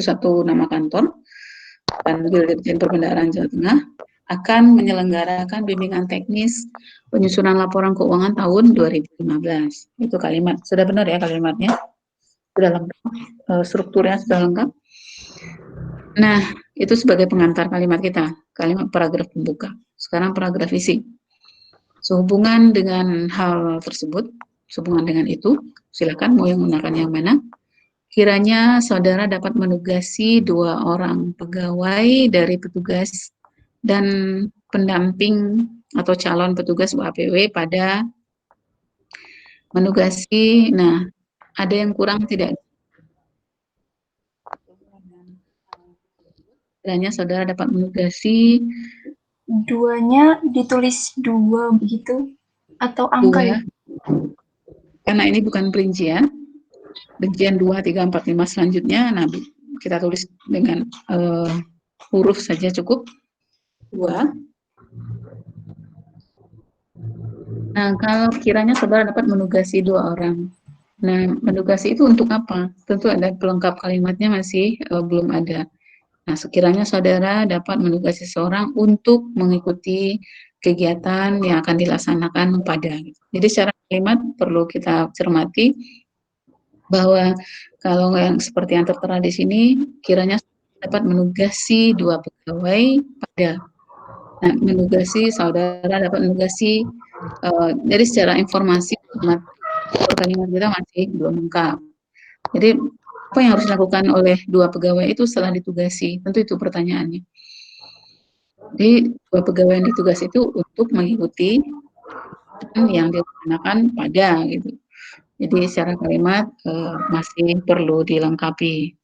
satu nama kantor. Kanwil Dirjen Perbendaharaan Jawa Tengah akan menyelenggarakan bimbingan teknis penyusunan laporan keuangan tahun 2015. Itu kalimat, sudah benar ya kalimatnya? Sudah lengkap, strukturnya sudah lengkap. Nah, itu sebagai pengantar kalimat kita, kalimat paragraf pembuka. Sekarang paragraf isi. Sehubungan dengan hal tersebut, sehubungan dengan itu, silakan mau yang menggunakan yang mana. Kiranya saudara dapat menugasi 2 orang pegawai dari petugas dan pendamping atau calon petugas UAPW pada menugasi, nah ada yang kurang tidak? Kiranya saudara dapat menugasi Duanya ditulis 2 begitu atau angka 2, ya? karena ini bukan perincian, rincian 2, 3, 4, 5 selanjutnya, nah kita tulis dengan huruf saja cukup, 2. Nah, kalau kiranya saudara dapat menugasi 2 orang. Nah, menugasi itu untuk apa? Tentu ada pelengkap kalimatnya masih belum ada. Nah, sekiranya saudara dapat menugasi seseorang untuk mengikuti kegiatan yang akan dilaksanakan pada. Jadi secara kalimat perlu kita cermati bahwa kalau yang seperti yang tertera di sini, kiranya dapat menugasi 2 pegawai pada. Nah, saudara dapat menugasi, jadi secara informasi kalimat kita masih belum lengkap. Jadi apa yang harus dilakukan oleh 2 pegawai itu setelah ditugasi? Tentu itu pertanyaannya. Jadi 2 pegawai yang ditugasi itu untuk mengikuti yang dilaksanakan pada gitu. Jadi secara kalimat masih perlu dilengkapi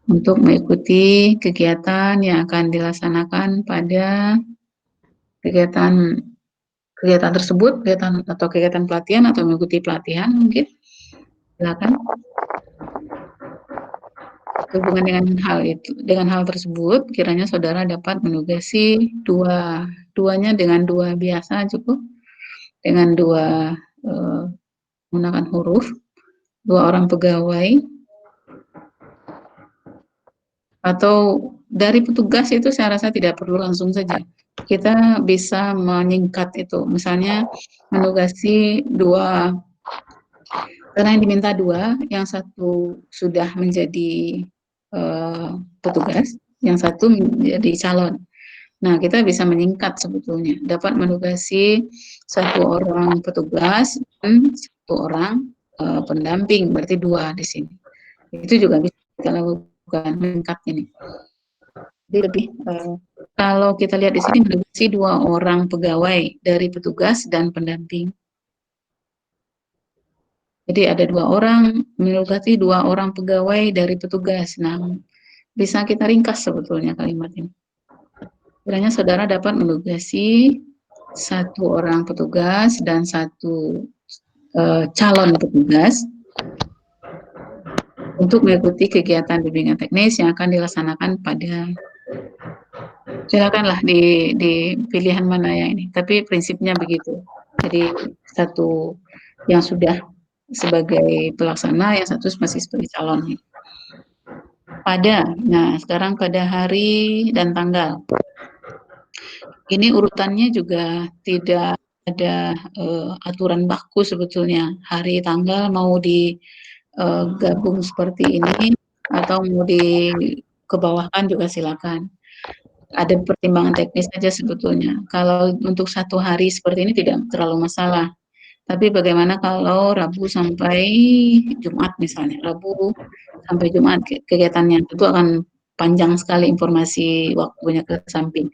untuk mengikuti kegiatan yang akan dilaksanakan pada kegiatan tersebut, kegiatan pelatihan atau mengikuti pelatihan mungkin. Silakan. Hubungan dengan hal tersebut, kiranya saudara dapat menugasi duanya dengan 2 biasa cukup, dengan 2 menggunakan huruf, 2 orang pegawai, atau dari petugas itu saya rasa tidak perlu langsung saja. Kita bisa menyingkat itu, misalnya menugasi 2, karena yang diminta 2, yang satu sudah menjadi petugas, yang satu menjadi calon. Nah, kita bisa menyingkat sebetulnya, dapat menugasi 1 orang petugas dan 1 orang pendamping, berarti 2 di sini. Itu juga bisa kita lakukan, menyingkat ini. Jadi lebih, kalau kita lihat di sini menugasi 2 orang pegawai dari petugas dan pendamping. Jadi ada 2 orang menugasi 2 orang pegawai dari petugas. Nah, bisa kita ringkas sebetulnya kalimat ini. Kiranya saudara dapat menugasi 1 orang petugas dan 1 calon petugas untuk mengikuti kegiatan bimbingan teknis yang akan dilaksanakan pada. Silakanlah di pilihan mana yang ini, tapi prinsipnya begitu. Jadi 1 yang sudah sebagai pelaksana, yang satu masih sebagai calon. Nah sekarang pada hari dan tanggal. Ini urutannya juga tidak ada aturan baku sebetulnya. Hari tanggal mau digabung seperti ini atau mau dikebawahkan juga silakan. Ada pertimbangan teknis saja sebetulnya. Kalau untuk satu hari seperti ini tidak terlalu masalah. Tapi bagaimana kalau Rabu sampai Jumat misalnya, Rabu sampai Jumat kegiatannya tentu akan panjang sekali informasi waktunya ke samping.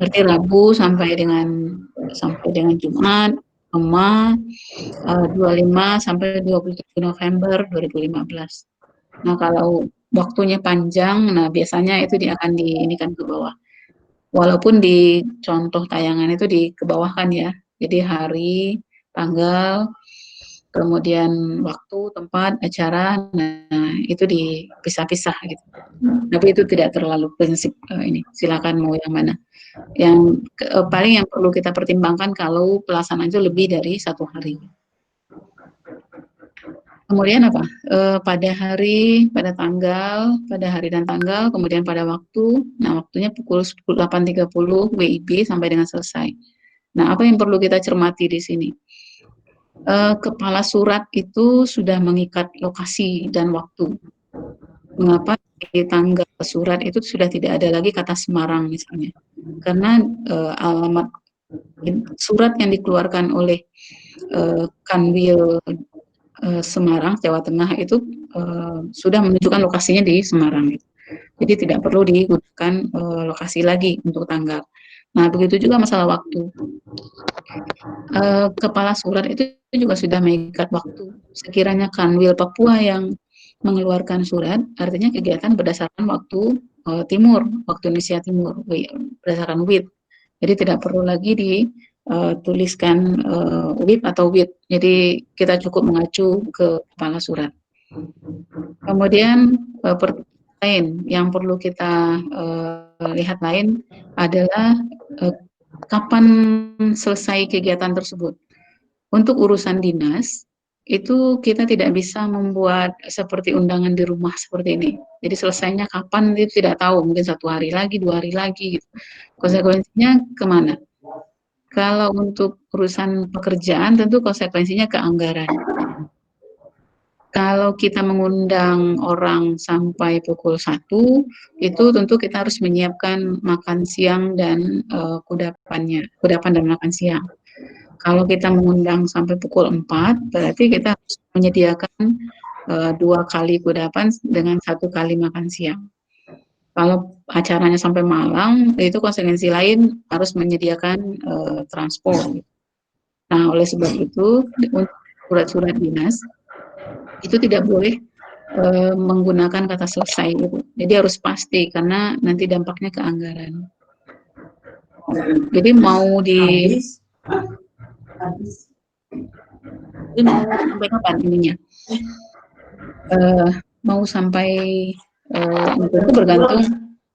Berarti Rabu sampai dengan Jumat, 25 sampai 27 November 2015. Nah, kalau waktunya panjang, nah biasanya itu akan diinikan ke bawah. Walaupun di contoh tayangan itu dikebawahkan ya. Jadi hari, tanggal, kemudian waktu, tempat, acara, nah itu dipisah-pisah gitu. Tapi itu tidak terlalu prinsip ini. Silakan mau yang mana. Yang paling yang perlu kita pertimbangkan kalau pelaksanaan itu lebih dari satu hari. Kemudian apa? Pada hari dan tanggal, kemudian pada waktu. Nah, waktunya pukul 8.30 WIB sampai dengan selesai. Nah, apa yang perlu kita cermati di sini? Kepala surat itu sudah mengikat lokasi dan waktu. Mengapa di tanggal surat itu sudah tidak ada lagi kata Semarang misalnya? Karena alamat surat yang dikeluarkan oleh Kanwil Semarang, Jawa Tengah itu sudah menunjukkan lokasinya di Semarang. Jadi tidak perlu digunakan lokasi lagi untuk tanggal. Nah, begitu juga masalah waktu. Kepala surat itu juga sudah mengikat waktu. Sekiranya Kanwil Papua yang mengeluarkan surat, artinya kegiatan berdasarkan waktu timur, waktu Indonesia Timur, berdasarkan WIB. Jadi tidak perlu lagi dituliskan WIB atau WIB. Jadi kita cukup mengacu ke kepala surat. Kemudian lain yang perlu kita lihat lain adalah kapan selesai kegiatan tersebut. Untuk urusan dinas, itu kita tidak bisa membuat seperti undangan di rumah seperti ini. Jadi selesainya kapan itu tidak tahu, mungkin 1 hari lagi, 2 hari lagi. Gitu. Konsekuensinya kemana? Kalau untuk urusan pekerjaan tentu konsekuensinya ke anggaran. Kalau kita mengundang orang sampai pukul 1, itu tentu kita harus menyiapkan makan siang dan kudapan dan makan siang. Kalau kita mengundang sampai pukul 4, berarti kita harus menyediakan 2 kali kudapan dengan 1 kali makan siang. Kalau acaranya sampai malam, itu konsekuensi lain harus menyediakan transport. Nah, oleh sebab itu, untuk surat-surat dinas, itu tidak boleh menggunakan kata selesai gitu. Jadi harus pasti karena nanti dampaknya ke anggaran. Jadi mau sampai kapan ininya? Mau sampai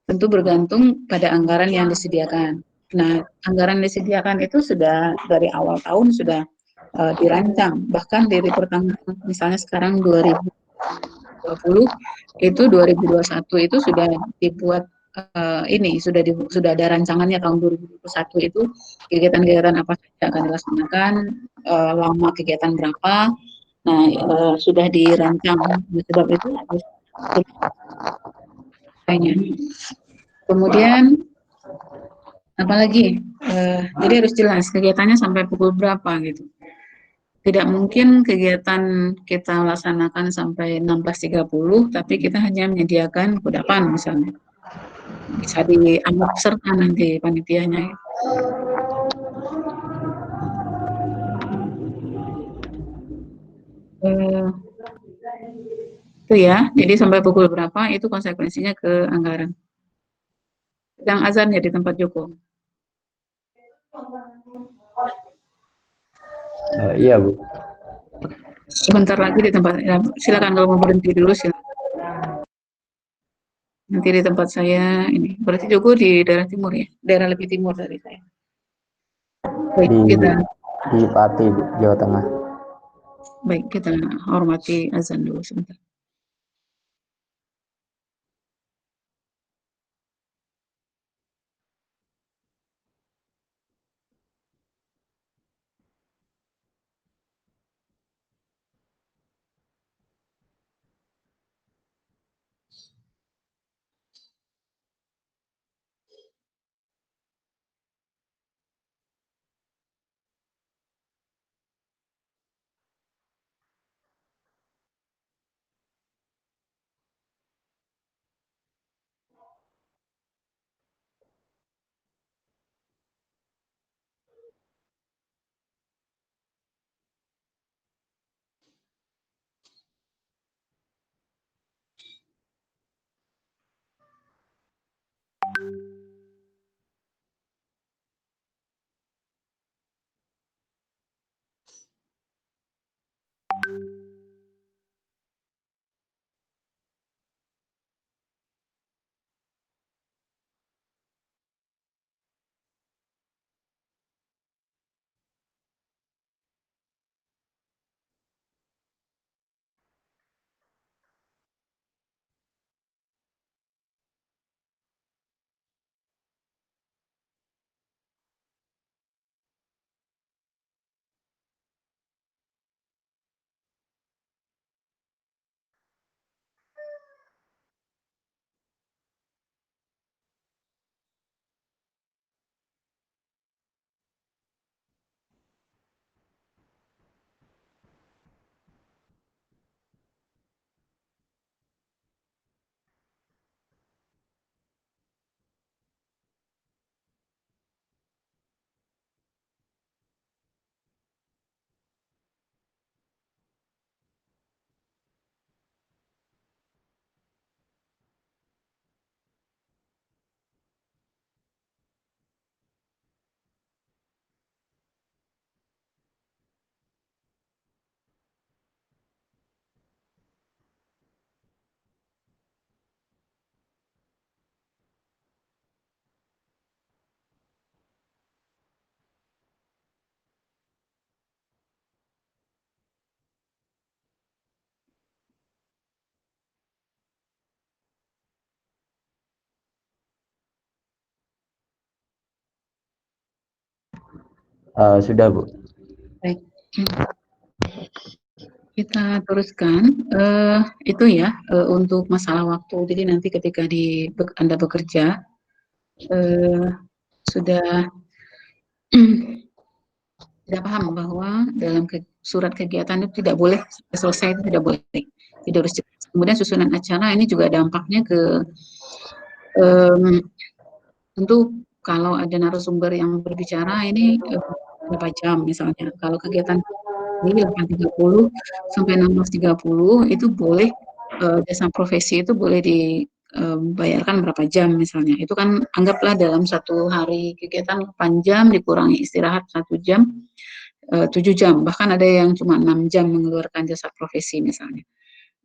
tentu bergantung pada anggaran yang disediakan. Nah, anggaran yang disediakan itu sudah dari awal tahun sudah dirancang, bahkan dari pertengahan misalnya sekarang 2020 itu 2021 itu sudah dibuat sudah ada rancangannya tahun 2021 itu kegiatan-kegiatan apa saja akan dilaksanakan, lama kegiatan berapa. Nah, sudah dirancang. Sebab itu harus kemudian apalagi jadi harus jelas kegiatannya sampai pukul berapa gitu. Tidak mungkin kegiatan kita laksanakan sampai 16.30 tapi kita hanya menyediakan kudapan misalnya. Bisa dianggap peserta nanti panitianya. Itu ya, jadi sampai pukul berapa itu konsekuensinya ke anggaran. Sedang azan ya di tempat Joko. Iya, Bu. Sebentar lagi di tempat, ya, silakan kalau mau berhenti dulu silakan. Nanti di tempat saya ini, berarti Joko di daerah timur ya, daerah lebih timur dari saya. Baik, Di Pati, Bu, Jawa Tengah. Baik, kita hormati azan dulu sebentar. Sudah, Bu. Baik, kita teruskan. Itu ya untuk masalah waktu. Jadi nanti ketika Anda bekerja sudah tidak paham bahwa dalam surat kegiatan itu tidak boleh selesai, itu tidak boleh, tidak harus cepat. Kemudian susunan acara ini juga dampaknya ke tentu kalau ada narasumber yang berbicara ini berapa jam misalnya. Kalau kegiatan ini 8.30 sampai 16.30 itu boleh jasa profesi itu boleh dibayarkan berapa jam misalnya. Itu kan anggaplah dalam satu hari kegiatan 8 jam dikurangi istirahat 1 jam, 7 jam. Bahkan ada yang cuma 6 jam mengeluarkan jasa profesi misalnya.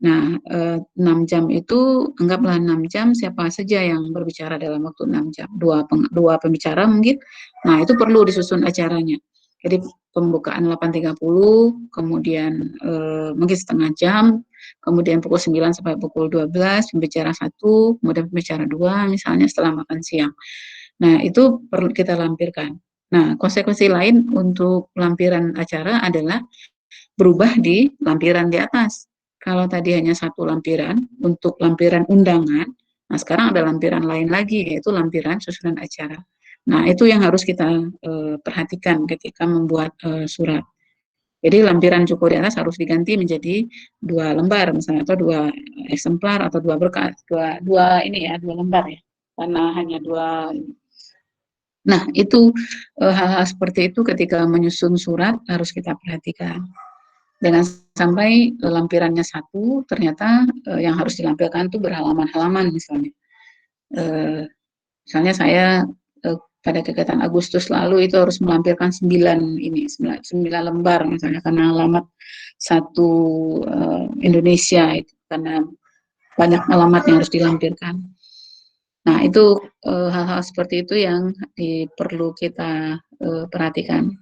Nah, 6 jam itu, anggaplah 6 jam siapa saja yang berbicara dalam waktu 6 jam. Dua pembicara mungkin. Nah, itu perlu disusun acaranya. Jadi pembukaan 8.30, kemudian mungkin setengah jam, kemudian pukul 9 sampai pukul 12, pembicara 1, kemudian pembicara 2 misalnya setelah makan siang. Nah, itu perlu kita lampirkan. Nah, konsekuensi lain untuk lampiran acara adalah berubah di lampiran di atas. Kalau tadi hanya satu lampiran untuk lampiran undangan, nah sekarang ada lampiran lain lagi yaitu lampiran susunan acara. Nah, itu yang harus kita perhatikan ketika membuat surat. Jadi lampiran cukup di atas harus diganti menjadi 2 lembar misalnya atau 2 eksemplar atau 2 berkas, dua lembar ya. Karena hanya 2. Nah, itu hal-hal seperti itu ketika menyusun surat harus kita perhatikan. Jangan sampai lampirannya satu, ternyata yang harus dilampirkan itu berhalaman-halaman misalnya. Misalnya saya pada kegiatan Agustus lalu itu harus melampirkan 9 lembar misalnya karena alamat satu Indonesia itu karena banyak alamat yang harus dilampirkan. Nah, itu hal-hal seperti itu yang perlu kita perhatikan.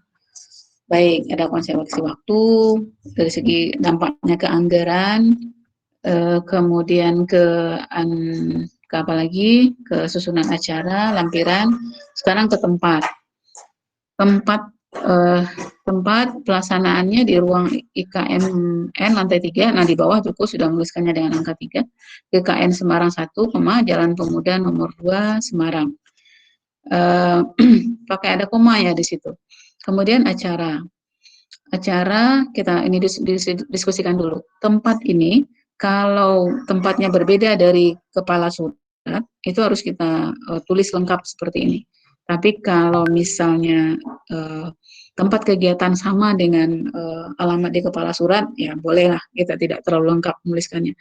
baik ada konservasi waktu, dari segi dampaknya ke anggaran, kemudian ke apa lagi, ke susunan acara, lampiran, sekarang ke tempat. Tempat pelaksanaannya di ruang IKMN lantai 3. Nah, di bawah Joko sudah menuliskannya dengan angka 3. GKN Semarang 1, Jalan Pemuda nomor 2 Semarang. Pakai ada koma ya di situ. Kemudian acara kita ini diskusikan dulu. Tempat ini kalau tempatnya berbeda dari kepala surat itu harus kita tulis lengkap seperti ini. Tapi kalau misalnya tempat kegiatan sama dengan alamat di kepala surat, ya bolehlah kita tidak terlalu lengkap menuliskannya.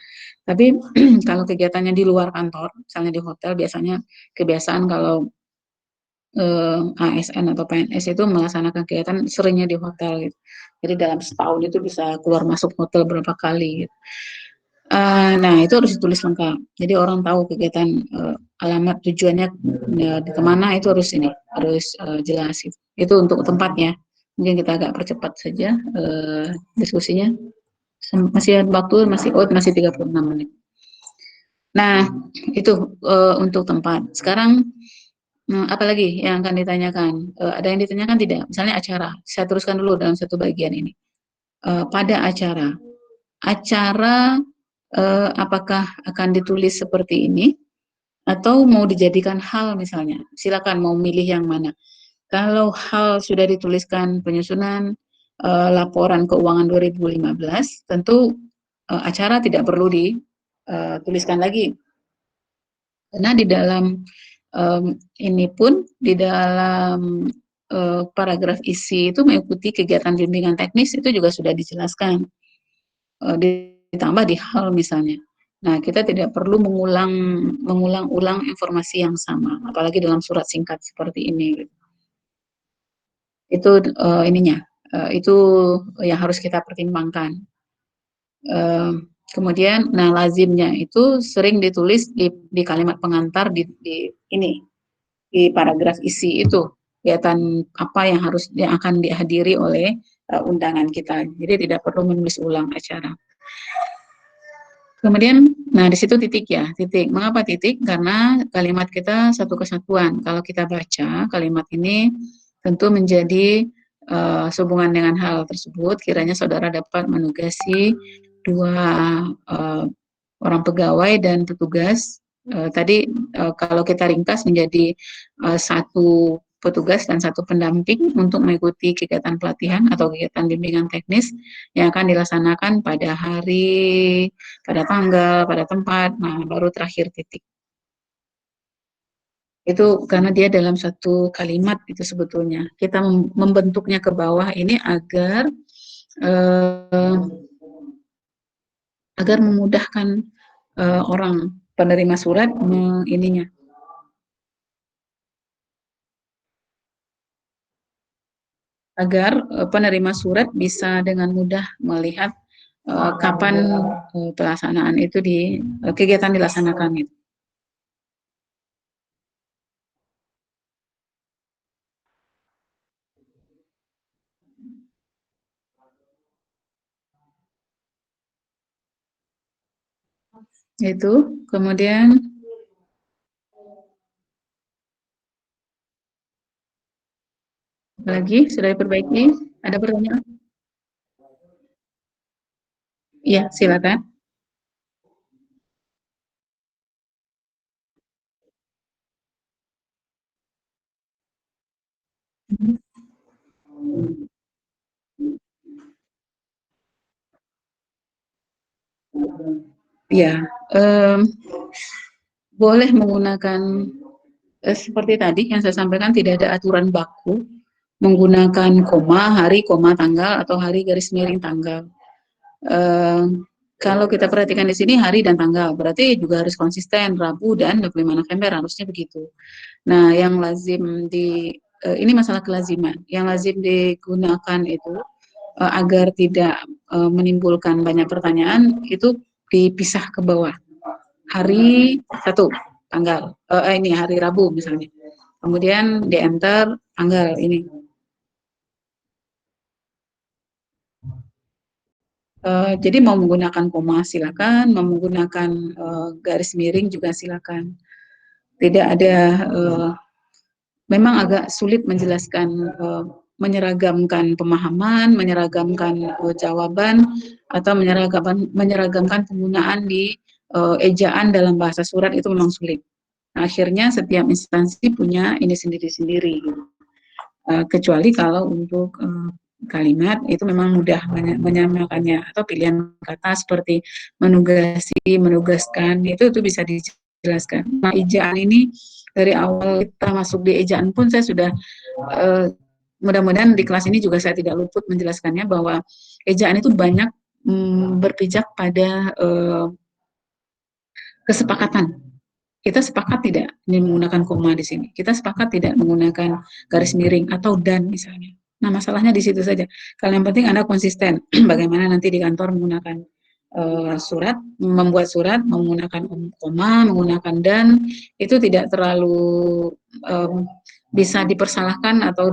Tapi kalau kegiatannya di luar kantor, misalnya di hotel, biasanya kebiasaan kalau ASN atau PNS itu melaksanakan kegiatan seringnya di hotel gitu. Jadi dalam setahun itu bisa keluar masuk hotel berapa kali gitu. Nah, itu harus ditulis lengkap. Jadi orang tahu kegiatan alamat tujuannya di kemana itu harus jelas gitu. Itu untuk tempatnya. Mungkin kita agak percepat saja diskusinya. Masih ada waktu, masih 36 menit. Nah, itu untuk tempat. Sekarang apalagi yang akan ditanyakan? Ada yang ditanyakan tidak? Misalnya acara. Saya teruskan dulu dalam satu bagian ini. Pada acara apakah akan ditulis seperti ini atau mau dijadikan hal misalnya? Silakan mau milih yang mana. Kalau hal sudah dituliskan penyusunan laporan keuangan 2015, tentu acara tidak perlu dituliskan lagi. Karena di dalam ini pun di dalam paragraf isi itu mengikuti kegiatan bimbingan teknis itu juga sudah dijelaskan. Ditambah di hal misalnya. Nah, kita tidak perlu mengulang-ulang informasi yang sama, apalagi dalam surat singkat seperti ini. Itu itu yang harus kita pertimbangkan. Kemudian, nah lazimnya itu sering ditulis di kalimat pengantar di paragraf isi itu kegiatan apa yang akan dihadiri oleh undangan kita. Jadi tidak perlu menulis ulang acara. Kemudian, nah di situ titik ya, titik. Mengapa titik? Karena kalimat kita satu kesatuan. Kalau kita baca kalimat ini tentu menjadi sehubungan dengan hal tersebut, kiranya saudara dapat menugasi 2 orang pegawai dan petugas. Tadi kalau kita ringkas menjadi 1 petugas dan 1 pendamping untuk mengikuti kegiatan pelatihan atau kegiatan bimbingan teknis yang akan dilaksanakan pada hari, pada tanggal, pada tempat, nah baru terakhir titik. Itu karena dia dalam satu kalimat itu sebetulnya. Kita membentuknya ke bawah ini agar memudahkan orang penerima surat ininya. Agar penerima surat bisa dengan mudah melihat kapan pelaksanaan itu kegiatan dilaksanakan itu. Itu kemudian lagi sudah diperbaiki. Ada pertanyaan? Iya, silakan. Ya, boleh menggunakan seperti tadi yang saya sampaikan, tidak ada aturan baku menggunakan koma, hari, koma, tanggal, atau hari garis miring tanggal. Kalau kita perhatikan di sini hari dan tanggal, berarti juga harus konsisten, Rabu dan 25 November, harusnya begitu. Nah, yang lazim ini masalah kelaziman, yang lazim digunakan itu agar tidak menimbulkan banyak pertanyaan, itu dipisah ke bawah. Hari 1, tanggal, ini hari Rabu misalnya. Kemudian di enter tanggal ini. Jadi mau menggunakan koma silakan, mau menggunakan garis miring juga silakan. Tidak ada, memang agak sulit menjelaskan, menyeragamkan pemahaman, menyeragamkan jawaban, atau menyeragamkan penggunaan di ejaan dalam bahasa surat itu memang sulit. Nah, akhirnya setiap instansi punya ini sendiri-sendiri. Gitu. Kecuali kalau untuk kalimat itu memang mudah menyamakannya, atau pilihan kata seperti menugasi, menugaskan itu bisa dijelaskan. Nah, ejaan ini dari awal kita masuk di ejaan pun saya sudah mudah-mudahan di kelas ini juga saya tidak luput menjelaskannya bahwa ejaan itu banyak berpijak pada kesepakatan. Kita sepakat tidak ini menggunakan koma di sini. Kita sepakat tidak menggunakan garis miring atau dan misalnya. Nah, masalahnya di situ saja. Kalau yang penting Anda konsisten. Bagaimana nanti di kantor menggunakan surat, membuat surat, menggunakan koma, menggunakan dan, itu tidak terlalu bisa dipersalahkan atau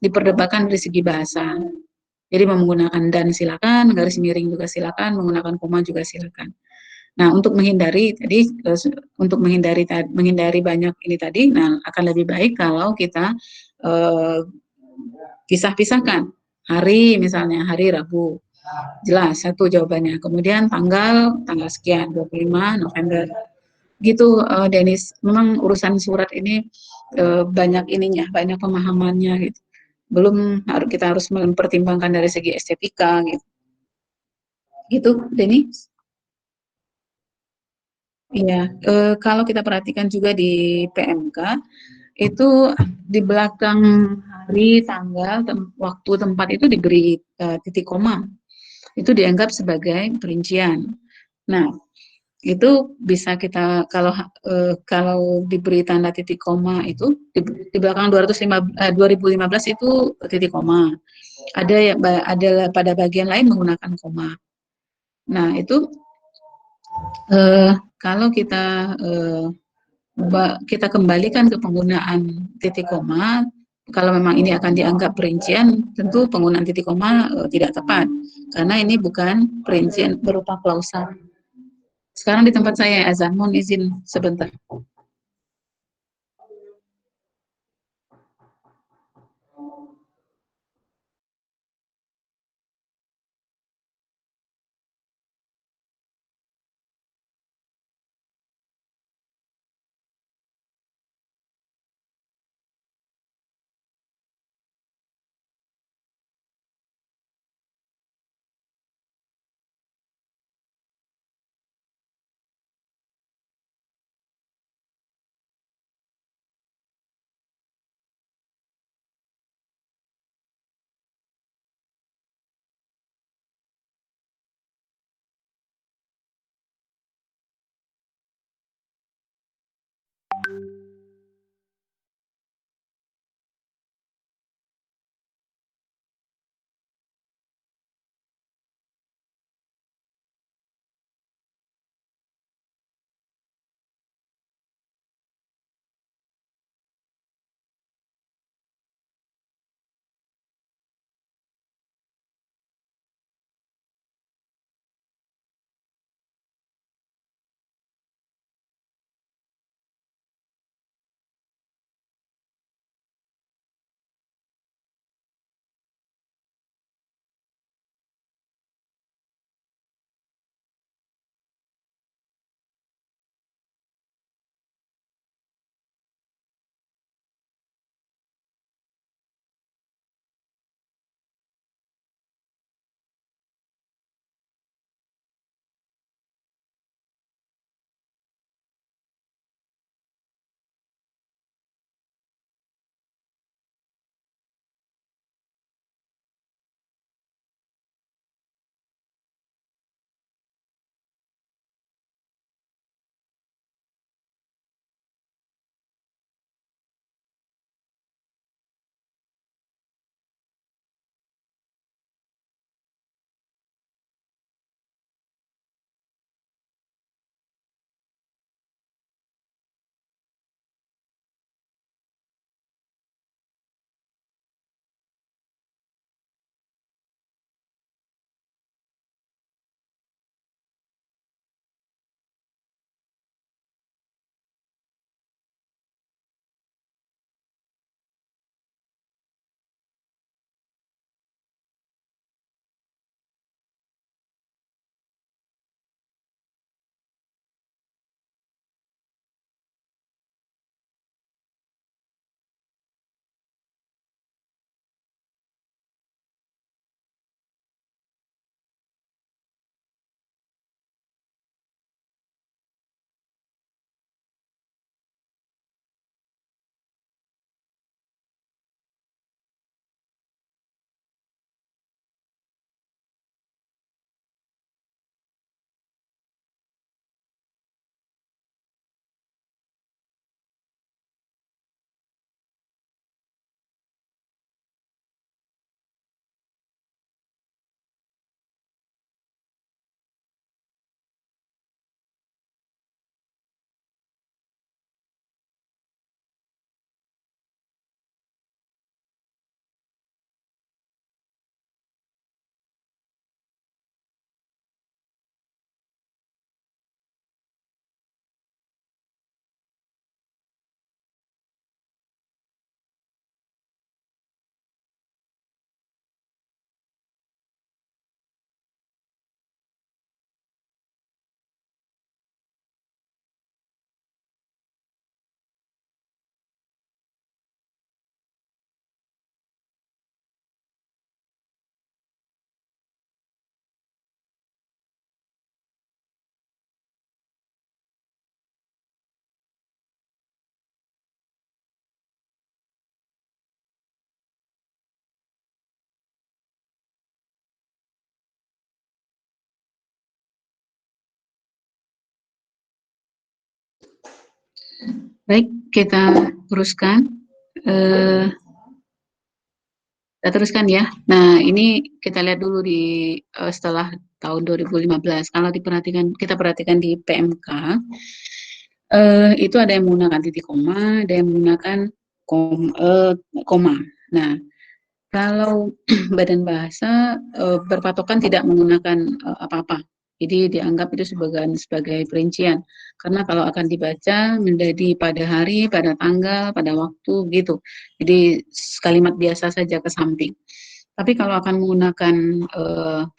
diperdebatkan dari segi bahasa. Jadi menggunakan dan silakan, garis miring juga silakan, menggunakan koma juga silakan. Nah, untuk menghindari tadi untuk menghindari banyak ini tadi, nah akan lebih baik kalau kita pisah-pisahkan. Hari misalnya hari Rabu. Jelas satu jawabannya. Kemudian tanggal sekian 25 November. Gitu Denis. Memang urusan surat ini banyak ininya, banyak pemahamannya gitu. Belum kita harus mempertimbangkan dari segi estetika gitu. Gitu, Denis. Iya, kalau kita perhatikan juga di PMK, itu di belakang hari, tanggal, waktu, tempat itu diberi titik koma. Itu dianggap sebagai perincian. Nah, itu bisa kita kalau diberi tanda titik koma itu di belakang 2015 itu titik koma. Ada pada bagian lain menggunakan koma. Nah, itu kalau kita kembalikan ke penggunaan titik koma, kalau memang ini akan dianggap perincian, tentu penggunaan titik koma tidak tepat, karena ini bukan perincian berupa klausal. Sekarang di tempat saya azan, mohon izin sebentar. Baik, kita teruskan. Kita teruskan ya. Nah, ini kita lihat dulu di setelah tahun 2015. Kalau kita perhatikan di PMK, itu ada yang menggunakan titik koma, ada yang menggunakan koma. Nah, kalau Badan Bahasa berpatokan tidak menggunakan apa-apa. Jadi dianggap itu sebagai perincian. Karena kalau akan dibaca menjadi pada hari, pada tanggal, pada waktu gitu. Jadi kalimat biasa saja ke samping. Tapi kalau akan menggunakan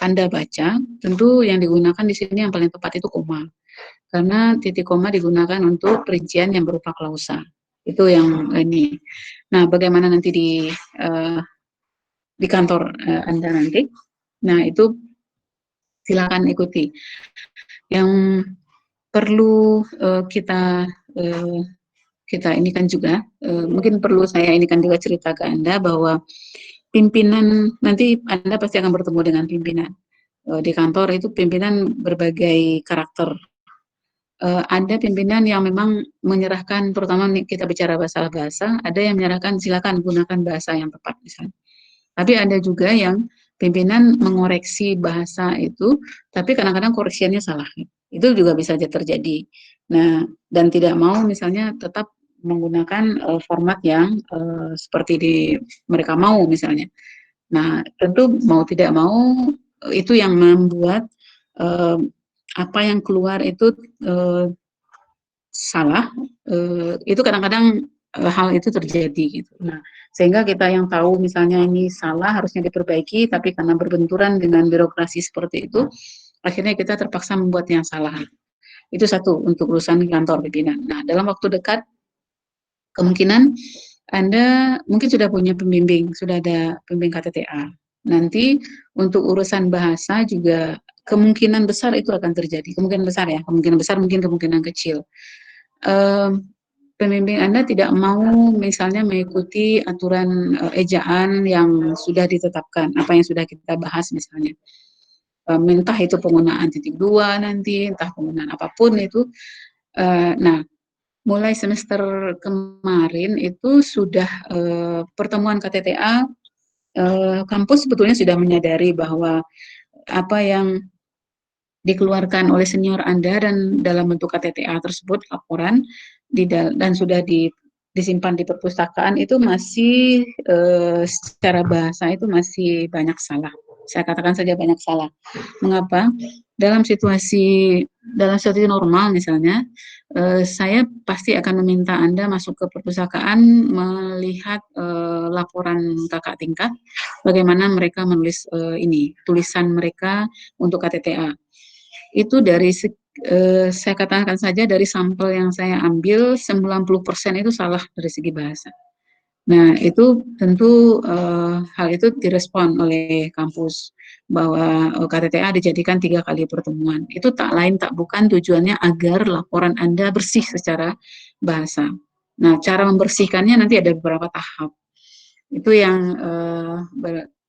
tanda baca, tentu yang digunakan di sini yang paling tepat itu koma. Karena titik koma digunakan untuk perincian yang berupa klausa. Itu yang ini. Nah, bagaimana nanti di kantor Anda nanti. Nah, itu silakan ikuti. Yang perlu kita ini kan juga, mungkin perlu saya ini kan juga cerita ke Anda bahwa pimpinan, nanti Anda pasti akan bertemu dengan pimpinan. Di kantor itu pimpinan berbagai karakter. Ada pimpinan yang memang menyerahkan, terutama kita bicara bahasa, ada yang menyerahkan silakan gunakan bahasa yang tepat misalnya. Tapi ada juga yang pimpinan mengoreksi bahasa itu, tapi kadang-kadang koreksiannya salah. Itu juga bisa terjadi. Nah, dan tidak mau misalnya tetap menggunakan format yang seperti mereka mau misalnya. Nah, tentu mau tidak mau itu yang membuat apa yang keluar itu salah. Itu kadang-kadang hal itu terjadi gitu. Nah, sehingga kita yang tahu misalnya ini salah harusnya diperbaiki, tapi karena berbenturan dengan birokrasi seperti itu, akhirnya kita terpaksa membuat yang salah. Itu satu untuk urusan kantor pimpinan. Nah, dalam waktu dekat kemungkinan Anda mungkin sudah punya pembimbing, sudah ada pembimbing KTTA. Nanti untuk urusan bahasa juga kemungkinan besar itu akan terjadi. Kemungkinan besar ya, kemungkinan besar mungkin kemungkinan kecil. Pembimbing Anda tidak mau misalnya mengikuti aturan ejaan yang sudah ditetapkan, apa yang sudah kita bahas misalnya. Entah itu penggunaan titik 2 nanti, entah penggunaan apapun itu. Nah, mulai semester kemarin itu sudah pertemuan KTTA, kampus sebetulnya sudah menyadari bahwa apa yang dikeluarkan oleh senior Anda dan dalam bentuk KTTA tersebut laporan dan sudah disimpan di perpustakaan itu masih secara bahasa itu masih banyak salah. Saya katakan saja banyak salah. Mengapa? Dalam situasi normal misalnya, saya pasti akan meminta Anda masuk ke perpustakaan melihat laporan kakak tingkat, bagaimana mereka menulis tulisan mereka untuk KTTA. Itu dari saya katakan saja dari sampel yang saya ambil 90% itu salah dari segi bahasa. Nah, itu tentu hal itu direspon oleh kampus bahwa KTTA dijadikan 3 kali pertemuan. Itu tak lain tak bukan tujuannya agar laporan Anda bersih secara bahasa. Nah, cara membersihkannya nanti ada beberapa tahap. Itu yang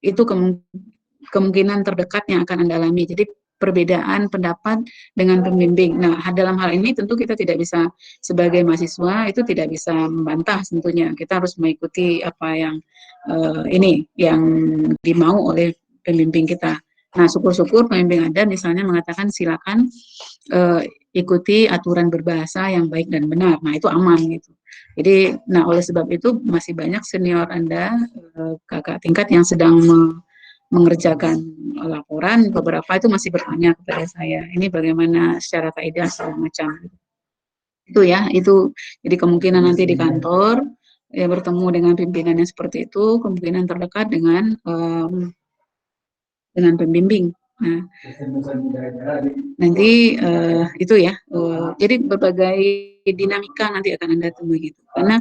itu kemungkinan terdekat yang akan Anda alami. Jadi perbedaan pendapat dengan pembimbing. Nah, dalam hal ini tentu kita tidak bisa sebagai mahasiswa itu tidak bisa membantah tentunya. Kita harus mengikuti apa yang yang dimau oleh pembimbing kita. Nah, syukur-syukur pembimbing Anda misalnya mengatakan silakan ikuti aturan berbahasa yang baik dan benar. Nah, itu aman gitu. Jadi, nah oleh sebab itu masih banyak senior Anda, kakak tingkat yang sedang mengerjakan laporan, beberapa itu masih bertanya kepada saya, ini bagaimana secara kaidah segala macam. Itu ya, itu jadi kemungkinan nanti di kantor ya bertemu dengan pimpinan yang seperti itu, kemungkinan terdekat dengan pembimbing. Nah, nanti itu ya, jadi berbagai dinamika nanti akan Anda temui gitu. Karena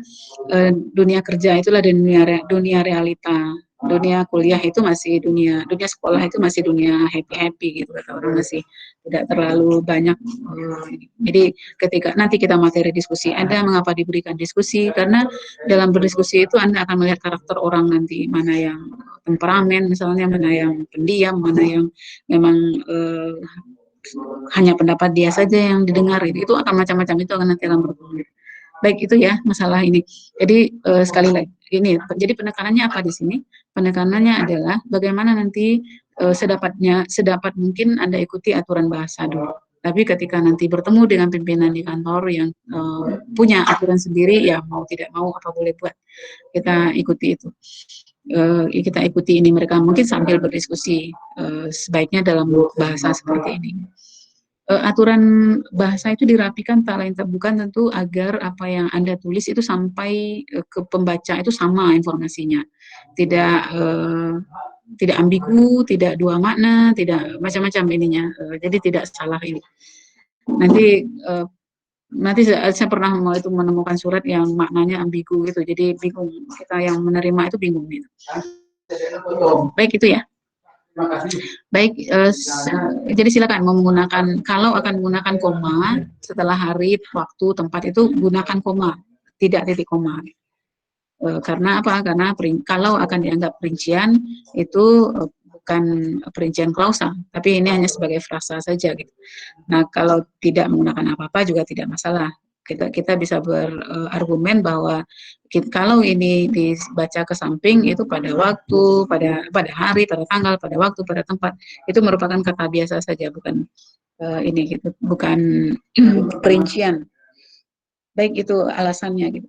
dunia kerja itulah dunia realita. Dunia kuliah itu masih dunia sekolah itu masih dunia happy gitu, kata orang, masih tidak terlalu banyak. Jadi ketika nanti kita materi diskusi, Anda mengapa diberikan diskusi? Karena dalam berdiskusi itu Anda akan melihat karakter orang nanti, mana yang temperamen misalnya, mana yang pendiam, mana yang memang hanya pendapat dia saja yang didengar. Itu akan macam-macam, itu akan nanti akan bertumbuh. Baik, itu ya masalah ini. Jadi sekali lagi ini, jadi penekanannya apa di sini? Penekanannya adalah bagaimana nanti sedapat mungkin Anda ikuti aturan bahasa dulu. Tapi ketika nanti bertemu dengan pimpinan di kantor yang punya aturan sendiri, ya mau tidak mau apa boleh buat, kita ikuti itu. Kita ikuti ini mereka mungkin sambil berdiskusi, sebaiknya dalam bahasa seperti ini. Aturan bahasa itu dirapikan tak lain tak bukan tentu agar apa yang Anda tulis itu sampai ke pembaca itu sama informasinya. Tidak ambigu, tidak dua makna, tidak macam-macam ininya. Jadi tidak salah ini. Nanti saya pernah itu menemukan surat yang maknanya ambigu gitu. Jadi bingung, kita yang menerima itu bingung gitu. Baik itu ya. Baik, jadi silakan kalau akan menggunakan koma setelah hari, waktu, tempat itu gunakan koma, tidak titik koma. Karena apa? Karena kalau akan dianggap perincian itu bukan perincian klausa, tapi ini hanya sebagai frasa saja gitu. Nah, kalau tidak menggunakan apa-apa juga tidak masalah. Kita bisa berargumen bahwa kalau ini dibaca ke samping itu pada waktu, pada hari, pada tanggal, pada waktu, pada tempat, itu merupakan kata biasa saja, bukan ini gitu, bukan perincian. Baik, itu alasannya gitu.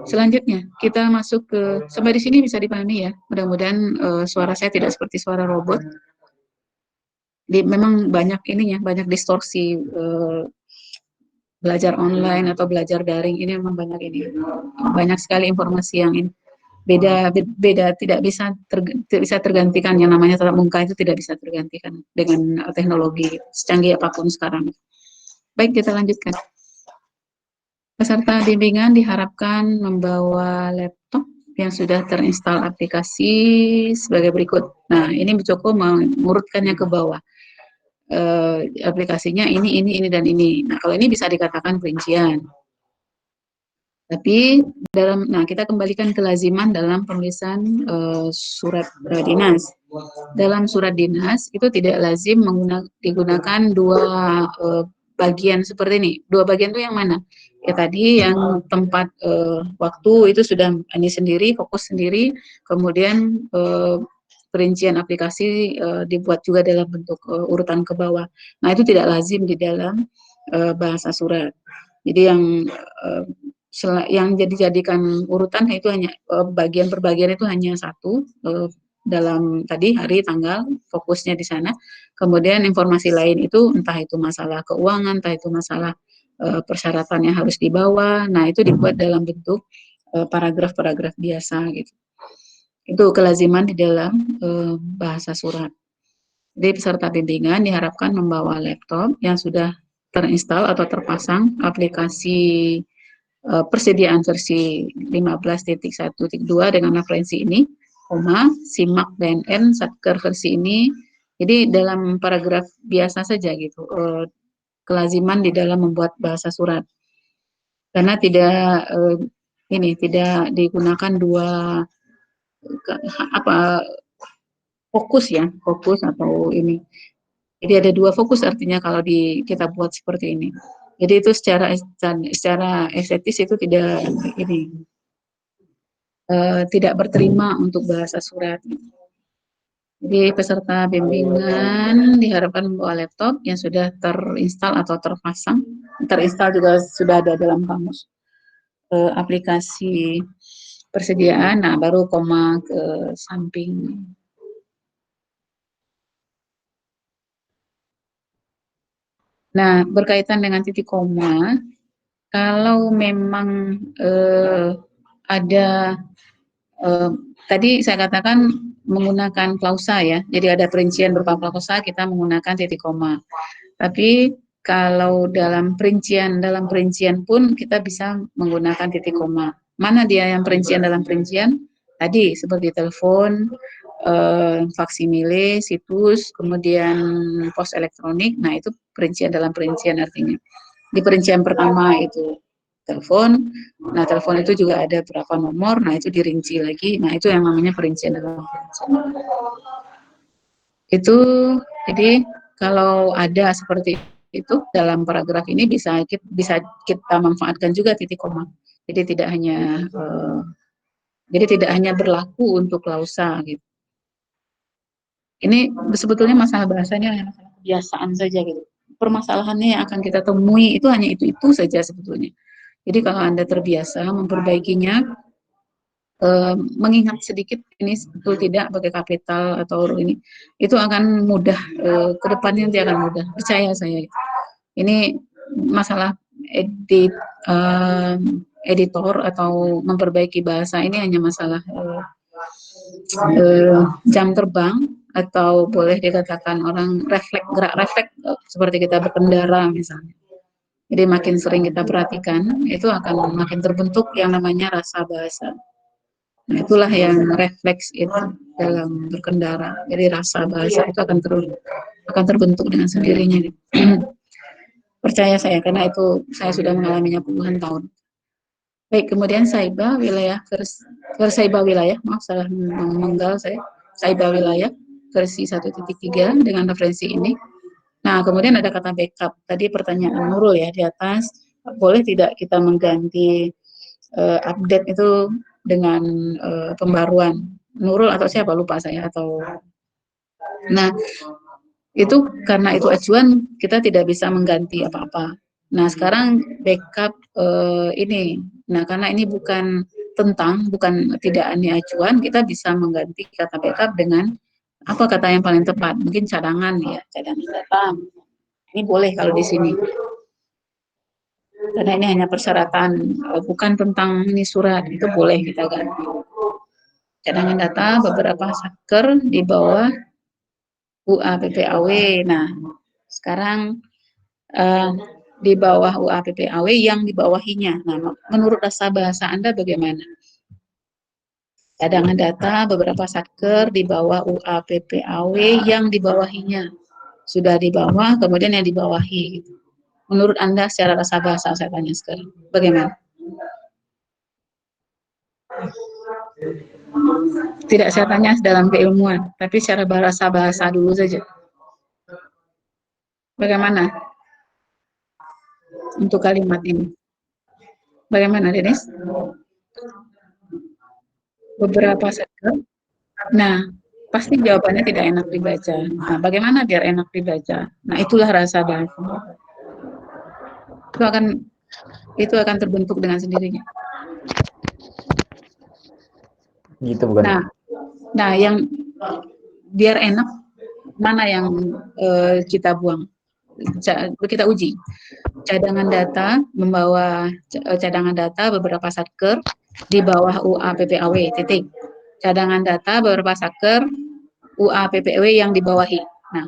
Selanjutnya kita masuk ke sampai di sini bisa dipahami ya. Mudah-mudahan suara saya tidak seperti suara robot. Memang banyak ininya, banyak distorsi belajar online atau belajar daring ini memang banyak sekali informasi yang ini beda tidak bisa tergantikan, yang namanya tatap muka itu tidak bisa tergantikan dengan teknologi secanggih apapun sekarang. Baik, kita lanjutkan. Peserta bimbingan diharapkan membawa laptop yang sudah terinstall aplikasi sebagai berikut. Nah, ini Bu Joko mengurutkannya ke bawah. Aplikasinya ini dan ini. Nah, kalau ini bisa dikatakan perincian. Tapi kita kembalikan kelaziman dalam penulisan surat dinas. Dalam surat dinas itu tidak lazim digunakan dua bagian seperti ini. Dua bagian itu yang mana? Ya tadi yang tempat waktu itu sudah ini sendiri, fokus sendiri, kemudian perincian aplikasi dibuat juga dalam bentuk urutan ke bawah. Nah, itu tidak lazim di dalam bahasa surat. Jadi yang dijadikan urutan itu hanya bagian per bagian itu hanya satu, dalam tadi hari, tanggal, fokusnya di sana. Kemudian informasi lain itu entah itu masalah keuangan, entah itu masalah persyaratan yang harus dibawa. Nah, itu dibuat dalam bentuk paragraf-paragraf biasa gitu. Itu kelaziman di dalam bahasa surat. Jadi peserta bimbingan diharapkan membawa laptop yang sudah terinstall atau terpasang aplikasi persediaan versi 15.1.2 dengan referensi ini, simak BNN Satker versi ini. Jadi dalam paragraf biasa saja gitu, kelaziman di dalam membuat bahasa surat. Karena tidak digunakan dua fokus atau ini. Jadi ada dua fokus artinya kalau kita buat seperti ini. Jadi itu secara estetis itu tidak berterima untuk bahasa surat. Jadi peserta bimbingan diharapkan membawa laptop yang sudah terinstall atau terpasang. Terinstall juga sudah ada dalam kamus aplikasi persediaan. Nah, baru koma ke samping. Nah, berkaitan dengan titik koma, kalau memang ada tadi saya katakan menggunakan klausa ya, jadi ada perincian berupa klausa, kita menggunakan titik koma. Tapi kalau dalam perincian pun kita bisa menggunakan titik koma. Mana dia yang perincian dalam perincian? Tadi seperti telepon, faksimile, situs, kemudian pos elektronik. Nah, itu perincian dalam perincian artinya. Di perincian pertama itu telepon. Nah, telepon itu juga ada berapa nomor. Nah, itu dirinci lagi. Nah, itu yang namanya perincian dalam perincian. Itu jadi kalau ada seperti itu dalam paragraf ini bisa kita manfaatkan juga titik koma. Jadi tidak hanya berlaku untuk klausa gitu. Ini sebetulnya masalah bahasanya hanya masalah kebiasaan saja gitu. Permasalahannya yang akan kita temui itu hanya itu saja sebetulnya. Jadi kalau Anda terbiasa memperbaikinya, mengingat sedikit ini betul tidak pakai kapital atau huruf ini, itu akan mudah, ke depannya nanti akan mudah, percaya saya. Ini masalah editor atau memperbaiki bahasa ini hanya masalah jam terbang, atau boleh dikatakan orang gerak refleks seperti kita berkendara misalnya. Jadi makin sering kita perhatikan, itu akan makin terbentuk yang namanya rasa bahasa. Nah, itulah yang refleks itu dalam berkendara. Jadi rasa bahasa itu akan terbentuk dengan sendirinya. Percaya saya, karena itu saya sudah mengalaminya puluhan tahun. Baik, kemudian Saiba wilayah Saiba wilayah, maaf salah menggal saya. Saiba wilayah versi 1.3 dengan referensi ini. Nah, kemudian ada kata backup. Tadi pertanyaan Nurul ya di atas, boleh tidak kita mengganti update itu dengan pembaruan. Nurul atau siapa lupa saya atau. Nah, itu karena itu acuan kita tidak bisa mengganti apa-apa. Nah, sekarang backup ini. Nah, karena ini bukan tidak ini acuan, kita bisa mengganti kata backup dengan apa kata yang paling tepat? Mungkin cadangan ya, cadangan data. Ini boleh kalau di sini. Karena ini hanya persyaratan, bukan tentang ini surat, itu boleh kita ganti. Cadangan data beberapa satker di bawah UA PPAW. Nah, sekarang di bawah UA PPAW yang di bawahinya. Nah, menurut rasa bahasa Anda bagaimana? Cadangan data beberapa satker di bawah UA PPAW yang di bawahinya. Sudah di bawah, kemudian yang di bawahi. Menurut Anda secara rasa bahasa saya tanya sekarang, bagaimana? Tidak saya tanya dalam keilmuan, tapi secara bahasa dulu saja. Bagaimana untuk kalimat ini? Bagaimana, Denis? Beberapa satker. Nah, pasti jawabannya tidak enak dibaca. Nah, bagaimana biar enak dibaca? Nah, itulah rasa bahasa. Itu akan terbentuk dengan sendirinya. Gitu bukan? Nah, yang biar enak, mana yang kita buang? Kita uji. Cadangan data membawa cadangan data beberapa satker di bawah UA PPAW titik. Cadangan data beberapa satker UA PPAW yang dibawahi. Nah,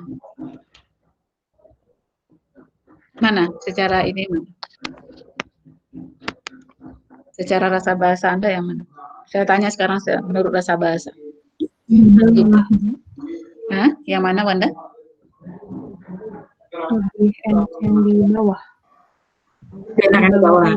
mana secara ini? Secara rasa bahasa Anda yang mana? Saya tanya sekarang menurut rasa bahasa. Hah? Yang mana, Wanda? Lebih enak yang di bawah. Enakan di bawah.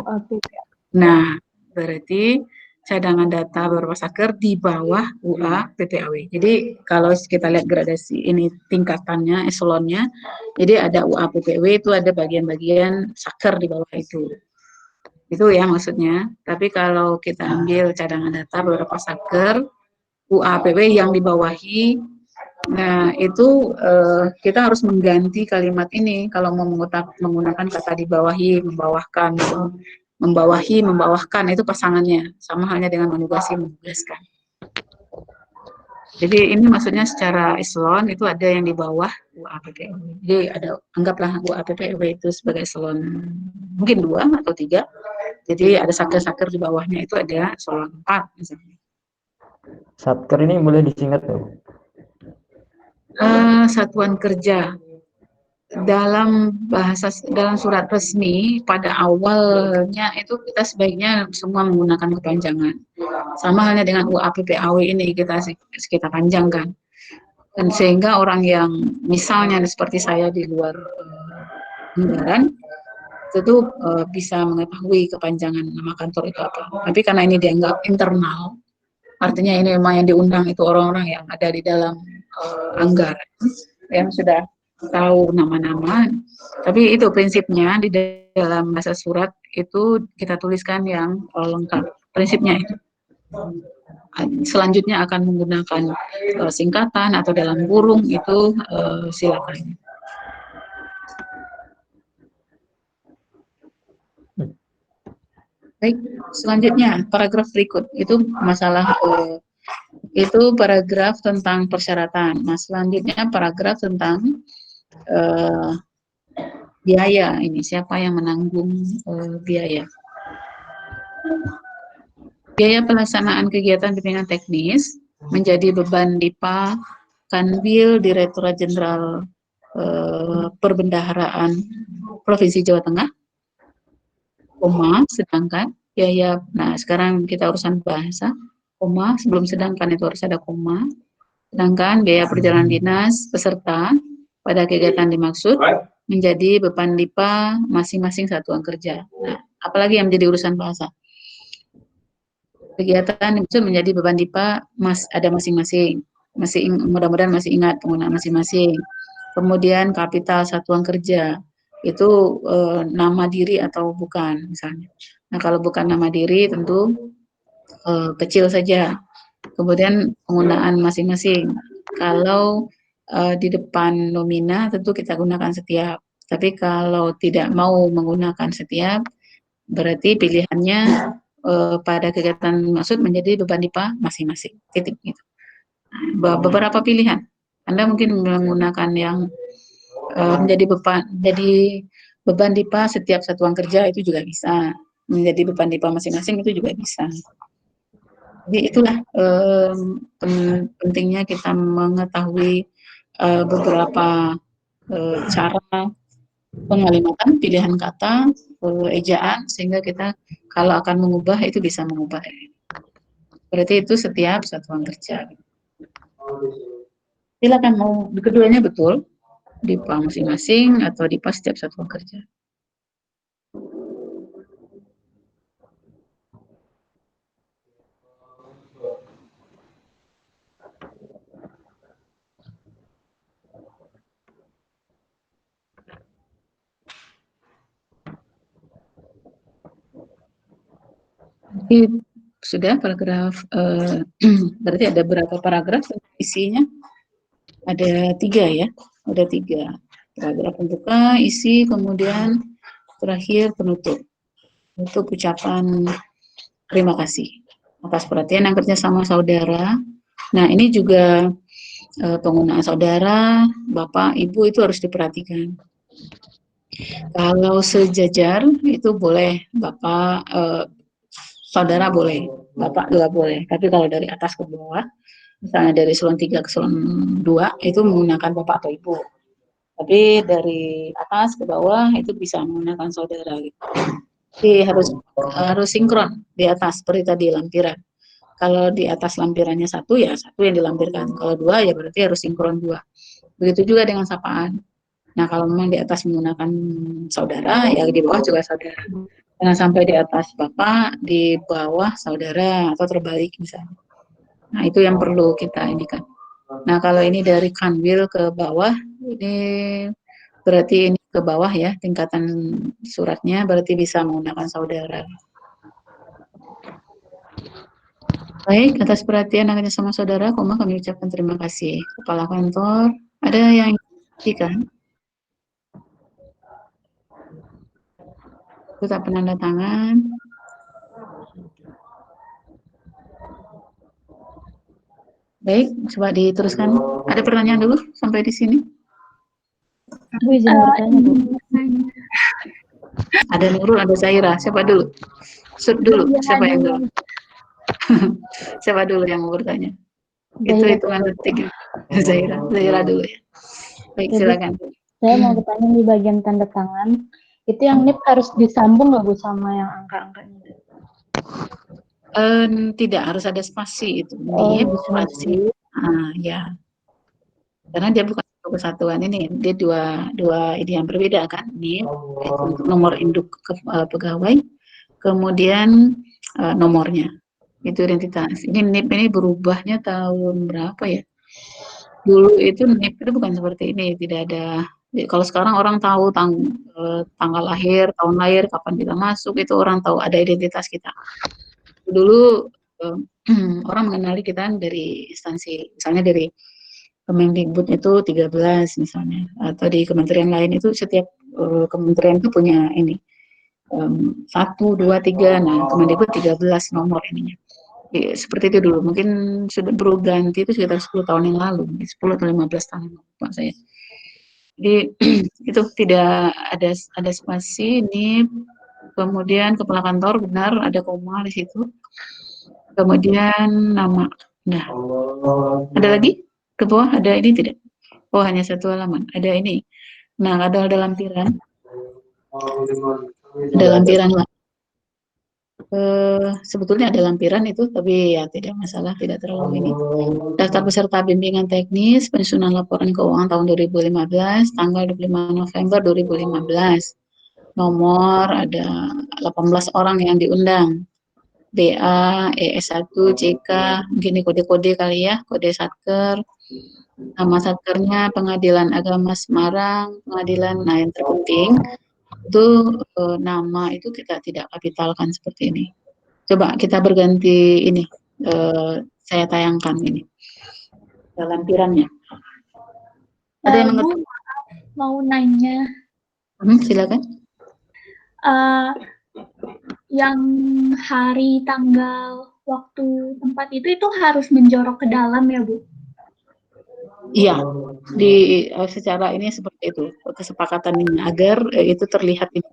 Nah, berarti cadangan data beberapa satker di bawah UA PPAW. Jadi kalau kita lihat gradasi ini tingkatannya, eselonnya, jadi ada UA PPAW itu ada bagian-bagian satker di bawah itu. Itu ya maksudnya. Tapi kalau kita ambil cadangan data beberapa satker UA PPAW yang dibawahi, nah itu kita harus mengganti kalimat ini kalau menggunakan kata dibawahi, membawahkan, membawahi, membawahkan itu pasangannya, sama halnya dengan menugasi, menugaskan. Jadi ini maksudnya secara eselon itu ada yang di bawah UA PPAW. Jadi ada, anggaplah UA PPAW itu sebagai eselon mungkin 2 atau 3. Jadi ada satker-satker di bawahnya itu ada eselon 4 misalnya. Satker ini boleh disingkat ya, Bu? Satuan kerja. Dalam surat resmi pada awalnya itu kita sebaiknya semua menggunakan kepanjangan. Sama halnya dengan UA PPAW ini kita panjangkan. Dan sehingga orang yang misalnya seperti saya di luar anggaran itu bisa mengetahui kepanjangan nama kantor itu apa. Tapi karena ini dianggap internal, artinya ini memang yang diundang itu orang-orang yang ada di dalam anggaran yang sudah tahu nama-nama, tapi itu prinsipnya di dalam bahasa surat itu kita tuliskan yang lengkap. Prinsipnya itu. Selanjutnya akan menggunakan singkatan atau dalam kurung itu silakan. Baik, selanjutnya paragraf berikut itu masalah itu paragraf tentang persyaratan. Nah, selanjutnya paragraf tentang biaya. Ini siapa yang menanggung biaya? Biaya pelaksanaan kegiatan bimbingan teknis menjadi beban DIPA Kanwil Direktorat Jenderal Perbendaharaan Provinsi Jawa Tengah, sedangkan biaya, nah sekarang kita urusan bahasa, sebelum sedangkan itu harus ada koma, sedangkan biaya perjalanan dinas peserta pada kegiatan dimaksud menjadi beban DIPA masing-masing satuan kerja. Nah, apalagi yang menjadi urusan bahasa. Kegiatan dimaksud menjadi beban DIPA ada masing-masing. Mudah-mudahan masih ingat penggunaan masing-masing. Kemudian kapital satuan kerja itu nama diri atau bukan misalnya. Nah, kalau bukan nama diri tentu kecil saja. Kemudian penggunaan masing-masing. Kalau di depan nomina tentu kita gunakan setiap. Tapi kalau tidak mau menggunakan setiap, berarti pilihannya pada kegiatan maksud menjadi beban DIPA masing-masing. Titik gitu. Beberapa pilihan. Anda mungkin menggunakan yang menjadi beban DIPA setiap satuan kerja itu juga bisa, menjadi beban DIPA masing-masing itu juga bisa. Jadi itulah pentingnya kita mengetahui beberapa cara pengalimatan, pilihan kata, ejaan, sehingga kita kalau akan mengubah itu bisa mengubah. Berarti itu setiap satuan kerja. Silakan mau keduanya betul. DIPA masing-masing atau DIPA setiap satuan kerja. Jadi, sudah paragraf, berarti ada berapa paragraf isinya? Ada 3 ya, ada 3. Paragraf pembuka, isi, kemudian terakhir penutup. Untuk ucapan terima kasih atas perhatian dan kerjasama saudara. Nah, ini juga penggunaan saudara, bapak, ibu itu harus diperhatikan. Kalau sejajar itu boleh, bapak, saudara boleh, bapak juga boleh. Tapi kalau dari atas ke bawah, misalnya dari eselon 3 ke eselon 2 itu menggunakan bapak atau ibu. Tapi dari atas ke bawah itu bisa menggunakan saudara. Gitu. Jadi harus sinkron di atas seperti tadi lampiran. Kalau di atas lampirannya satu ya satu yang dilampirkan. Kalau 2 ya berarti harus sinkron 2. Begitu juga dengan sapaan. Nah kalau memang di atas menggunakan saudara ya di bawah juga saudara. Jangan sampai di atas bapak, di bawah saudara atau terbalik misalnya. Nah itu yang perlu kita indikan. Nah kalau ini dari kanwil ke bawah ini berarti ini ke bawah ya, tingkatan suratnya berarti bisa menggunakan saudara. Baik, atas perhatian dan sama saudara, kami ucapkan terima kasih. Kepala kantor, ada yang kan? Tetap penanda tangan. Baik, coba diteruskan. Ada pertanyaan dulu sampai di sini? Aku izin bertanya, Bu. Ada Nurul, ada Zaira. Siapa dulu? Dulu. Siapa yang dulu? Siapa dulu yang mau bertanya? Itu hitungan detik. Zaira dulu ya. Baik, silakan. Saya mau bertanya di bagian tanda tangan. Itu yang NIP harus disambung nggak Bu sama yang angka-angkanya? Tidak, harus ada spasi itu. NIP, spasi. Ya. Karena dia bukan kesatuan ini, dia dua ini yang berbeda kan. NIP untuk nomor induk pegawai, kemudian nomornya. Itu identitas. Ini NIP ini berubahnya tahun berapa ya? Dulu itu NIP itu bukan seperti ini, tidak ada. Kalau sekarang orang tahu tanggal lahir, tahun lahir, kapan kita masuk, itu orang tahu ada identitas kita. Dulu orang mengenali kita dari instansi, misalnya dari Kemendikbud itu 13 misalnya, atau di kementerian lain itu setiap kementerian itu punya ini 1, 2, 3. Nah, Kemendikbud 13 nomor ininya. Seperti itu dulu. Mungkin sudah berganti itu sekitar 10 tahun yang lalu, 10 atau 15 tahun yang lalu, Pak saya. Jadi itu tidak ada spasi ini, kemudian kepala kantor benar ada koma di situ. Kemudian nama. Nah, ada lagi? Ke bawah ada ini tidak? Oh, hanya 1 halaman. Ada ini. Nah, ada lampiran. Ada lampiran lah. Sebetulnya ada lampiran itu, tapi ya tidak masalah, tidak terlalu ini. Daftar peserta bimbingan teknis penyusunan laporan keuangan tahun 2015, tanggal 25 November 2015. Nomor ada 18 orang yang diundang. BA, ES1, CK, mungkin kode-kode kali ya, kode Satker. Nama Satkernya Pengadilan Agama Semarang, pengadilan. Nah, yang terpenting itu nama itu kita tidak kapitalkan seperti ini. Coba kita berganti ini, saya tayangkan ini lampirannya. Ada yang Bu, mengerti? mau nanya. Silakan. Yang hari, tanggal, waktu, tempat itu harus menjorok ke dalam ya, Bu? Iya, secara ini seperti itu kesepakatan ini agar itu terlihat ini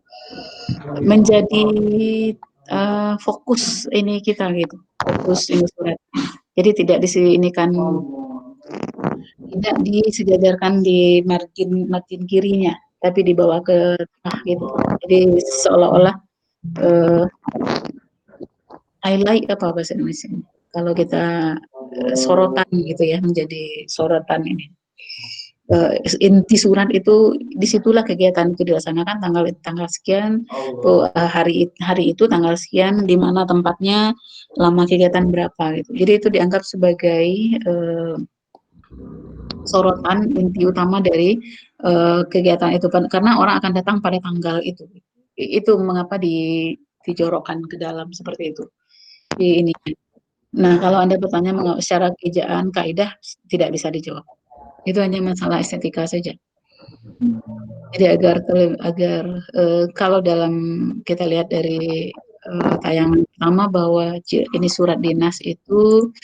menjadi fokus ini kita gitu, fokus ini surat. Jadi tidak disinikan, tidak disejajarkan di margin kirinya, tapi dibawa ke tengah gitu. Jadi seolah-olah highlight apa bahasa Indonesia? Kalau kita sorotan gitu ya, menjadi sorotan ini. Inti surat itu disitulah kegiatan itu dilaksanakan tanggal sekian, hari itu tanggal sekian, di mana tempatnya, lama kegiatan berapa gitu. Jadi itu dianggap sebagai sorotan inti utama dari kegiatan itu, karena orang akan datang pada tanggal itu. Itu mengapa dijorokkan ke dalam seperti itu. Di ini. Nah, kalau Anda bertanya secara kejaan kaidah tidak bisa dijawab. Itu hanya masalah estetika saja. Jadi agar kalau dalam kita lihat dari tayangan pertama bahwa ini surat dinas itu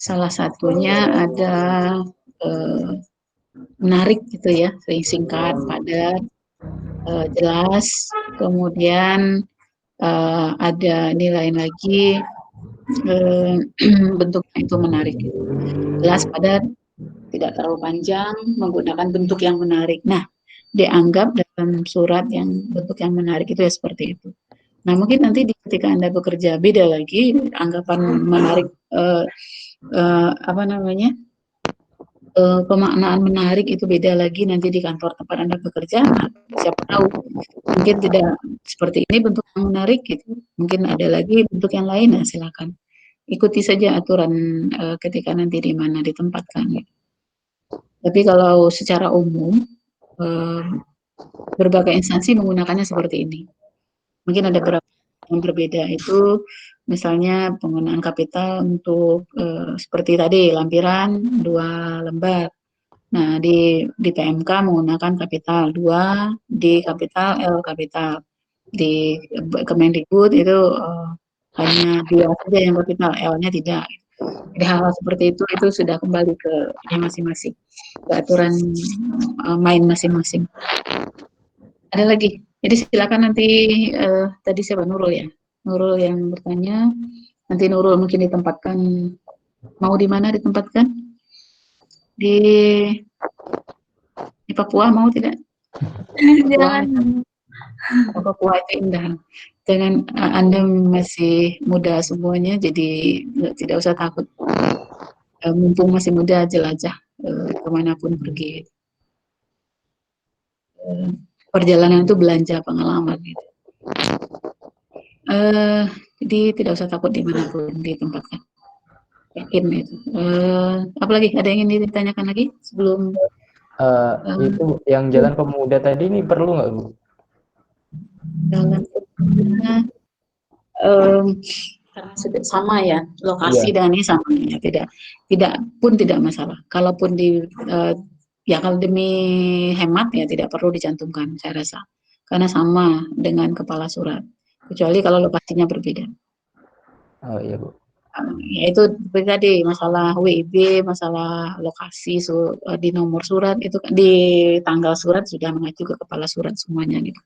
salah satunya ada menarik gitu ya, singkat, padat, jelas, kemudian ada nilai lagi bentuknya itu menarik, jelas, padat, tidak terlalu panjang, menggunakan bentuk yang menarik. Nah, dianggap dalam surat yang bentuk yang menarik itu ya seperti itu. Nah, mungkin nanti ketika Anda bekerja beda lagi, anggapan menarik, pemaknaan menarik itu beda lagi nanti di kantor tempat Anda bekerja. Nah, siapa tahu, mungkin tidak seperti ini bentuk yang menarik gitu. Mungkin ada lagi bentuk yang lain, nah silakan. Ikuti saja aturan ketika nanti di mana ditempatkan. Gitu. Tapi kalau secara umum, berbagai instansi menggunakannya seperti ini. Mungkin ada beberapa yang berbeda, itu misalnya penggunaan kapital untuk seperti tadi, lampiran 2 lembar. Nah, di PMK menggunakan kapital 2, di kapital L kapital. Di Kemendikbud itu hanya 2 saja yang kapital, L-nya tidak. Jadi hal-hal seperti itu sudah kembali ke masing-masing, ke aturan main masing-masing. Ada lagi. Jadi silakan nanti tadi siapa, Nurul ya? Nurul yang bertanya. Nanti Nurul mungkin ditempatkan, mau di mana ditempatkan? Di Papua mau tidak? Jangan. Papua itu indah. Jangan, Anda masih muda semuanya, jadi tidak usah takut. Mumpung masih muda, jelajah kemanapun pergi. Perjalanan itu belanja pengalaman. Gitu. Jadi tidak usah takut dimanapun ditempatkan. Yakin itu. Apalagi ada yang ingin ditanyakan lagi sebelum Itu yang jalan pemuda tadi ini perlu nggak, Bu? jalan pemuda? Karena sudah sama ya, lokasi Iya. dan ini sama ya, tidak masalah. Kalaupun ya kalau demi hemat ya tidak perlu dicantumkan saya rasa, karena sama dengan kepala surat, kecuali kalau lokasinya berbeda. Oh iya, Bu. Ya itu seperti tadi masalah WIB, masalah lokasi di nomor surat itu di tanggal surat sudah mengacu ke kepala surat semuanya gitu.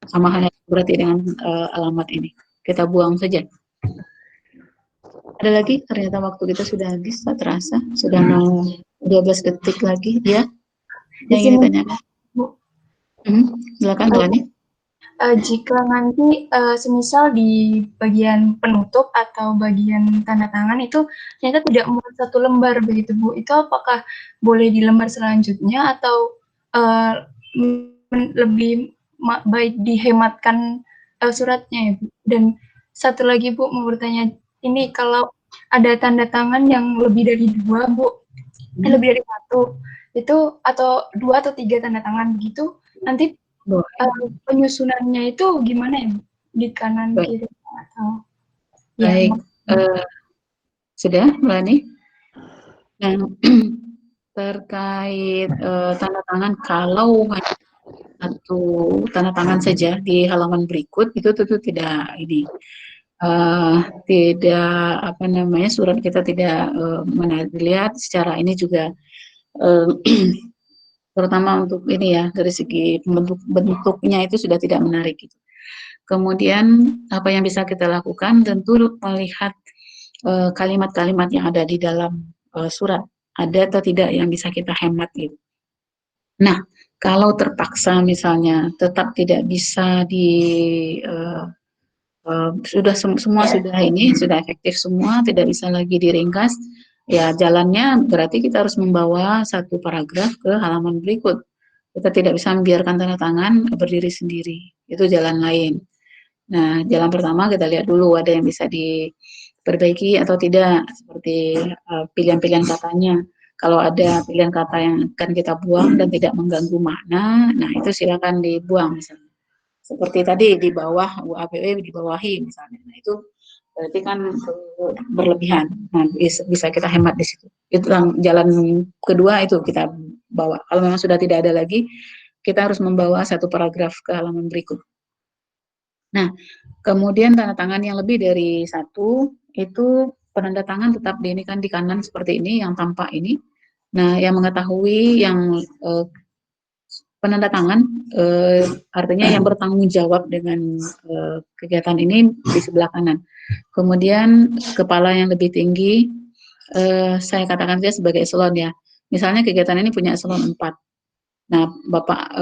Sama halnya berarti dengan alamat ini. Kita buang saja. Ada lagi? Ternyata waktu kita sudah habis, tak terasa. Sudah mau 12 detik lagi, ya. Yang ingin ditanyakan? Bu, Silakan, Bu Ani. jika nanti semisal di bagian penutup atau bagian tanda tangan itu ternyata tidak muat satu lembar begitu Bu, itu apakah boleh di lembar selanjutnya atau lebih baik dihematkan suratnya ya Bu? Dan satu lagi Bu mau bertanya, ini kalau ada tanda tangan yang lebih dari 2 Bu, lebih dari 1 itu atau 2 atau 3 tanda tangan begitu, nanti penyusunannya itu gimana ya? Di kanan Baik. kiri atau Baik. Sudah, Mbak Ani? Nah, terkait tanda tangan, kalau hanya satu tanda tangan saja di halaman berikut itu tentu tidak ini tidak apa namanya surat kita tidak dilihat secara ini juga terutama untuk ini ya dari segi bentuknya itu sudah tidak menarik gitu. Kemudian apa yang bisa kita lakukan tentu melihat kalimat-kalimat yang ada di dalam surat ada atau tidak yang bisa kita hemat gitu. Nah, kalau terpaksa misalnya tetap tidak bisa sudah semua sudah ini sudah efektif semua tidak bisa lagi diringkas, ya jalannya berarti kita harus membawa satu paragraf ke halaman berikut. Kita tidak bisa membiarkan tanda tangan berdiri sendiri, itu jalan lain. Nah, jalan pertama kita lihat dulu ada yang bisa diperbaiki atau tidak, seperti pilihan-pilihan katanya. Kalau ada pilihan kata yang akan kita buang dan tidak mengganggu makna, nah itu silakan dibuang misalnya. Seperti tadi di bawah UAPW dibawahi misalnya, nah itu berarti kan berlebihan. Nah, bisa kita hemat di situ. Itu jalan kedua itu kita bawa. Kalau memang sudah tidak ada lagi, kita harus membawa satu paragraf ke halaman berikut. Nah, kemudian tanda tangan yang lebih dari satu, itu penanda tangan tetap diinikan di kanan seperti ini, yang tampak ini. Nah, yang mengetahui yang penanda tangan, artinya yang bertanggung jawab dengan kegiatan ini di sebelah kanan. Kemudian kepala yang lebih tinggi, saya katakan saja sebagai eselon ya. Misalnya kegiatan ini punya eselon 4. Nah, Bapak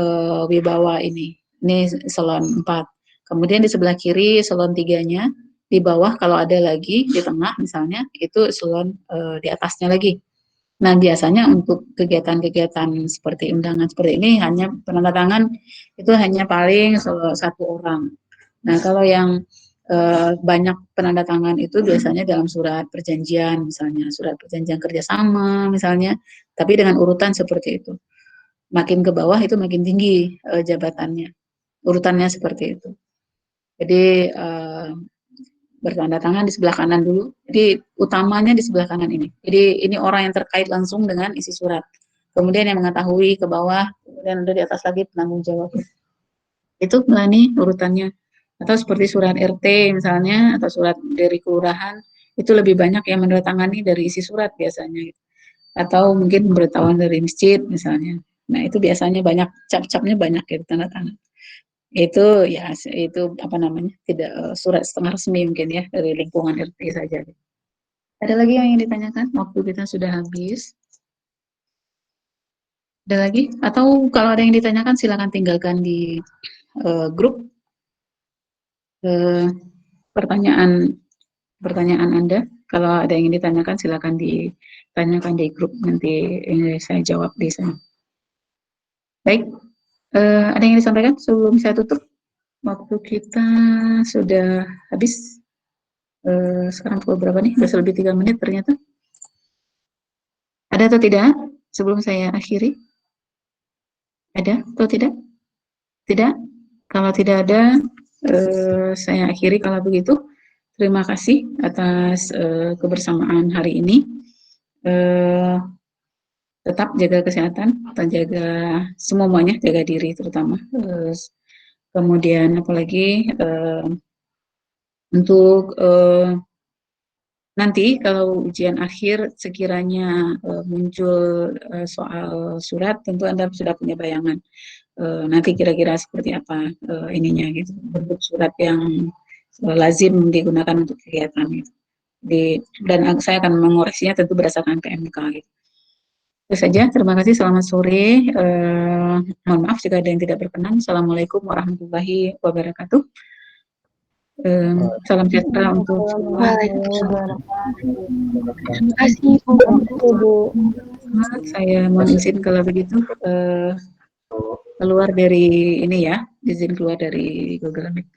Wibawa ini eselon 4. Kemudian di sebelah kiri eselon 3-nya, di bawah kalau ada lagi, di tengah misalnya, itu eselon di atasnya lagi. Nah, biasanya untuk kegiatan-kegiatan seperti undangan seperti ini, hanya penanda tangan itu hanya paling satu orang. Nah, kalau yang banyak penanda tangan itu biasanya dalam surat perjanjian, misalnya surat perjanjian kerjasama misalnya, tapi dengan urutan seperti itu. Makin ke bawah itu makin tinggi jabatannya, urutannya seperti itu. Jadi bertanda tangan di sebelah kanan dulu. Jadi utamanya di sebelah kanan ini. Jadi ini orang yang terkait langsung dengan isi surat. Kemudian yang mengetahui ke bawah, kemudian ada di atas lagi penanggung jawab. Itu Melani urutannya. Atau seperti surat RT misalnya, atau surat dari kelurahan, itu lebih banyak yang menandatangani dari isi surat biasanya. Atau mungkin pemberitahuan dari masjid misalnya. Nah itu biasanya banyak, cap-capnya banyak gitu tanda tangan. Itu ya itu apa namanya tidak surat setengah resmi mungkin ya dari lingkungan RT saja. Ada lagi yang ingin ditanyakan? Waktu kita sudah habis. Ada lagi? Atau kalau ada yang ditanyakan silakan tinggalkan di grup pertanyaan Anda. Kalau ada yang ingin ditanyakan silakan ditanyakan di grup, nanti saya jawab di sana. Baik, ada yang disampaikan sebelum saya tutup? Waktu kita sudah habis. Sekarang pukul berapa nih? Sudah lebih 3 menit ternyata. Ada atau tidak? Sebelum saya akhiri. Ada atau tidak? Tidak? Kalau tidak ada, saya akhiri kalau begitu. Terima kasih atas kebersamaan hari ini. Tetap jaga kesehatan, dan jaga semuanya, jaga diri terutama. Kemudian apalagi untuk nanti kalau ujian akhir sekiranya muncul soal surat, tentu Anda sudah punya bayangan nanti kira-kira seperti apa ininya gitu, bentuk surat yang lazim digunakan untuk kegiatan gitu. Dan saya akan mengoreksinya tentu berdasarkan PMK gitu. Itu saja, terima kasih, selamat sore. Mohon maaf jika ada yang tidak berkenan. Assalamualaikum warahmatullahi wabarakatuh. Salam sejahtera untuk semua. Terima kasih Bu. Saya mohon izin kalau begitu keluar dari ini ya, izin keluar dari Google Meet.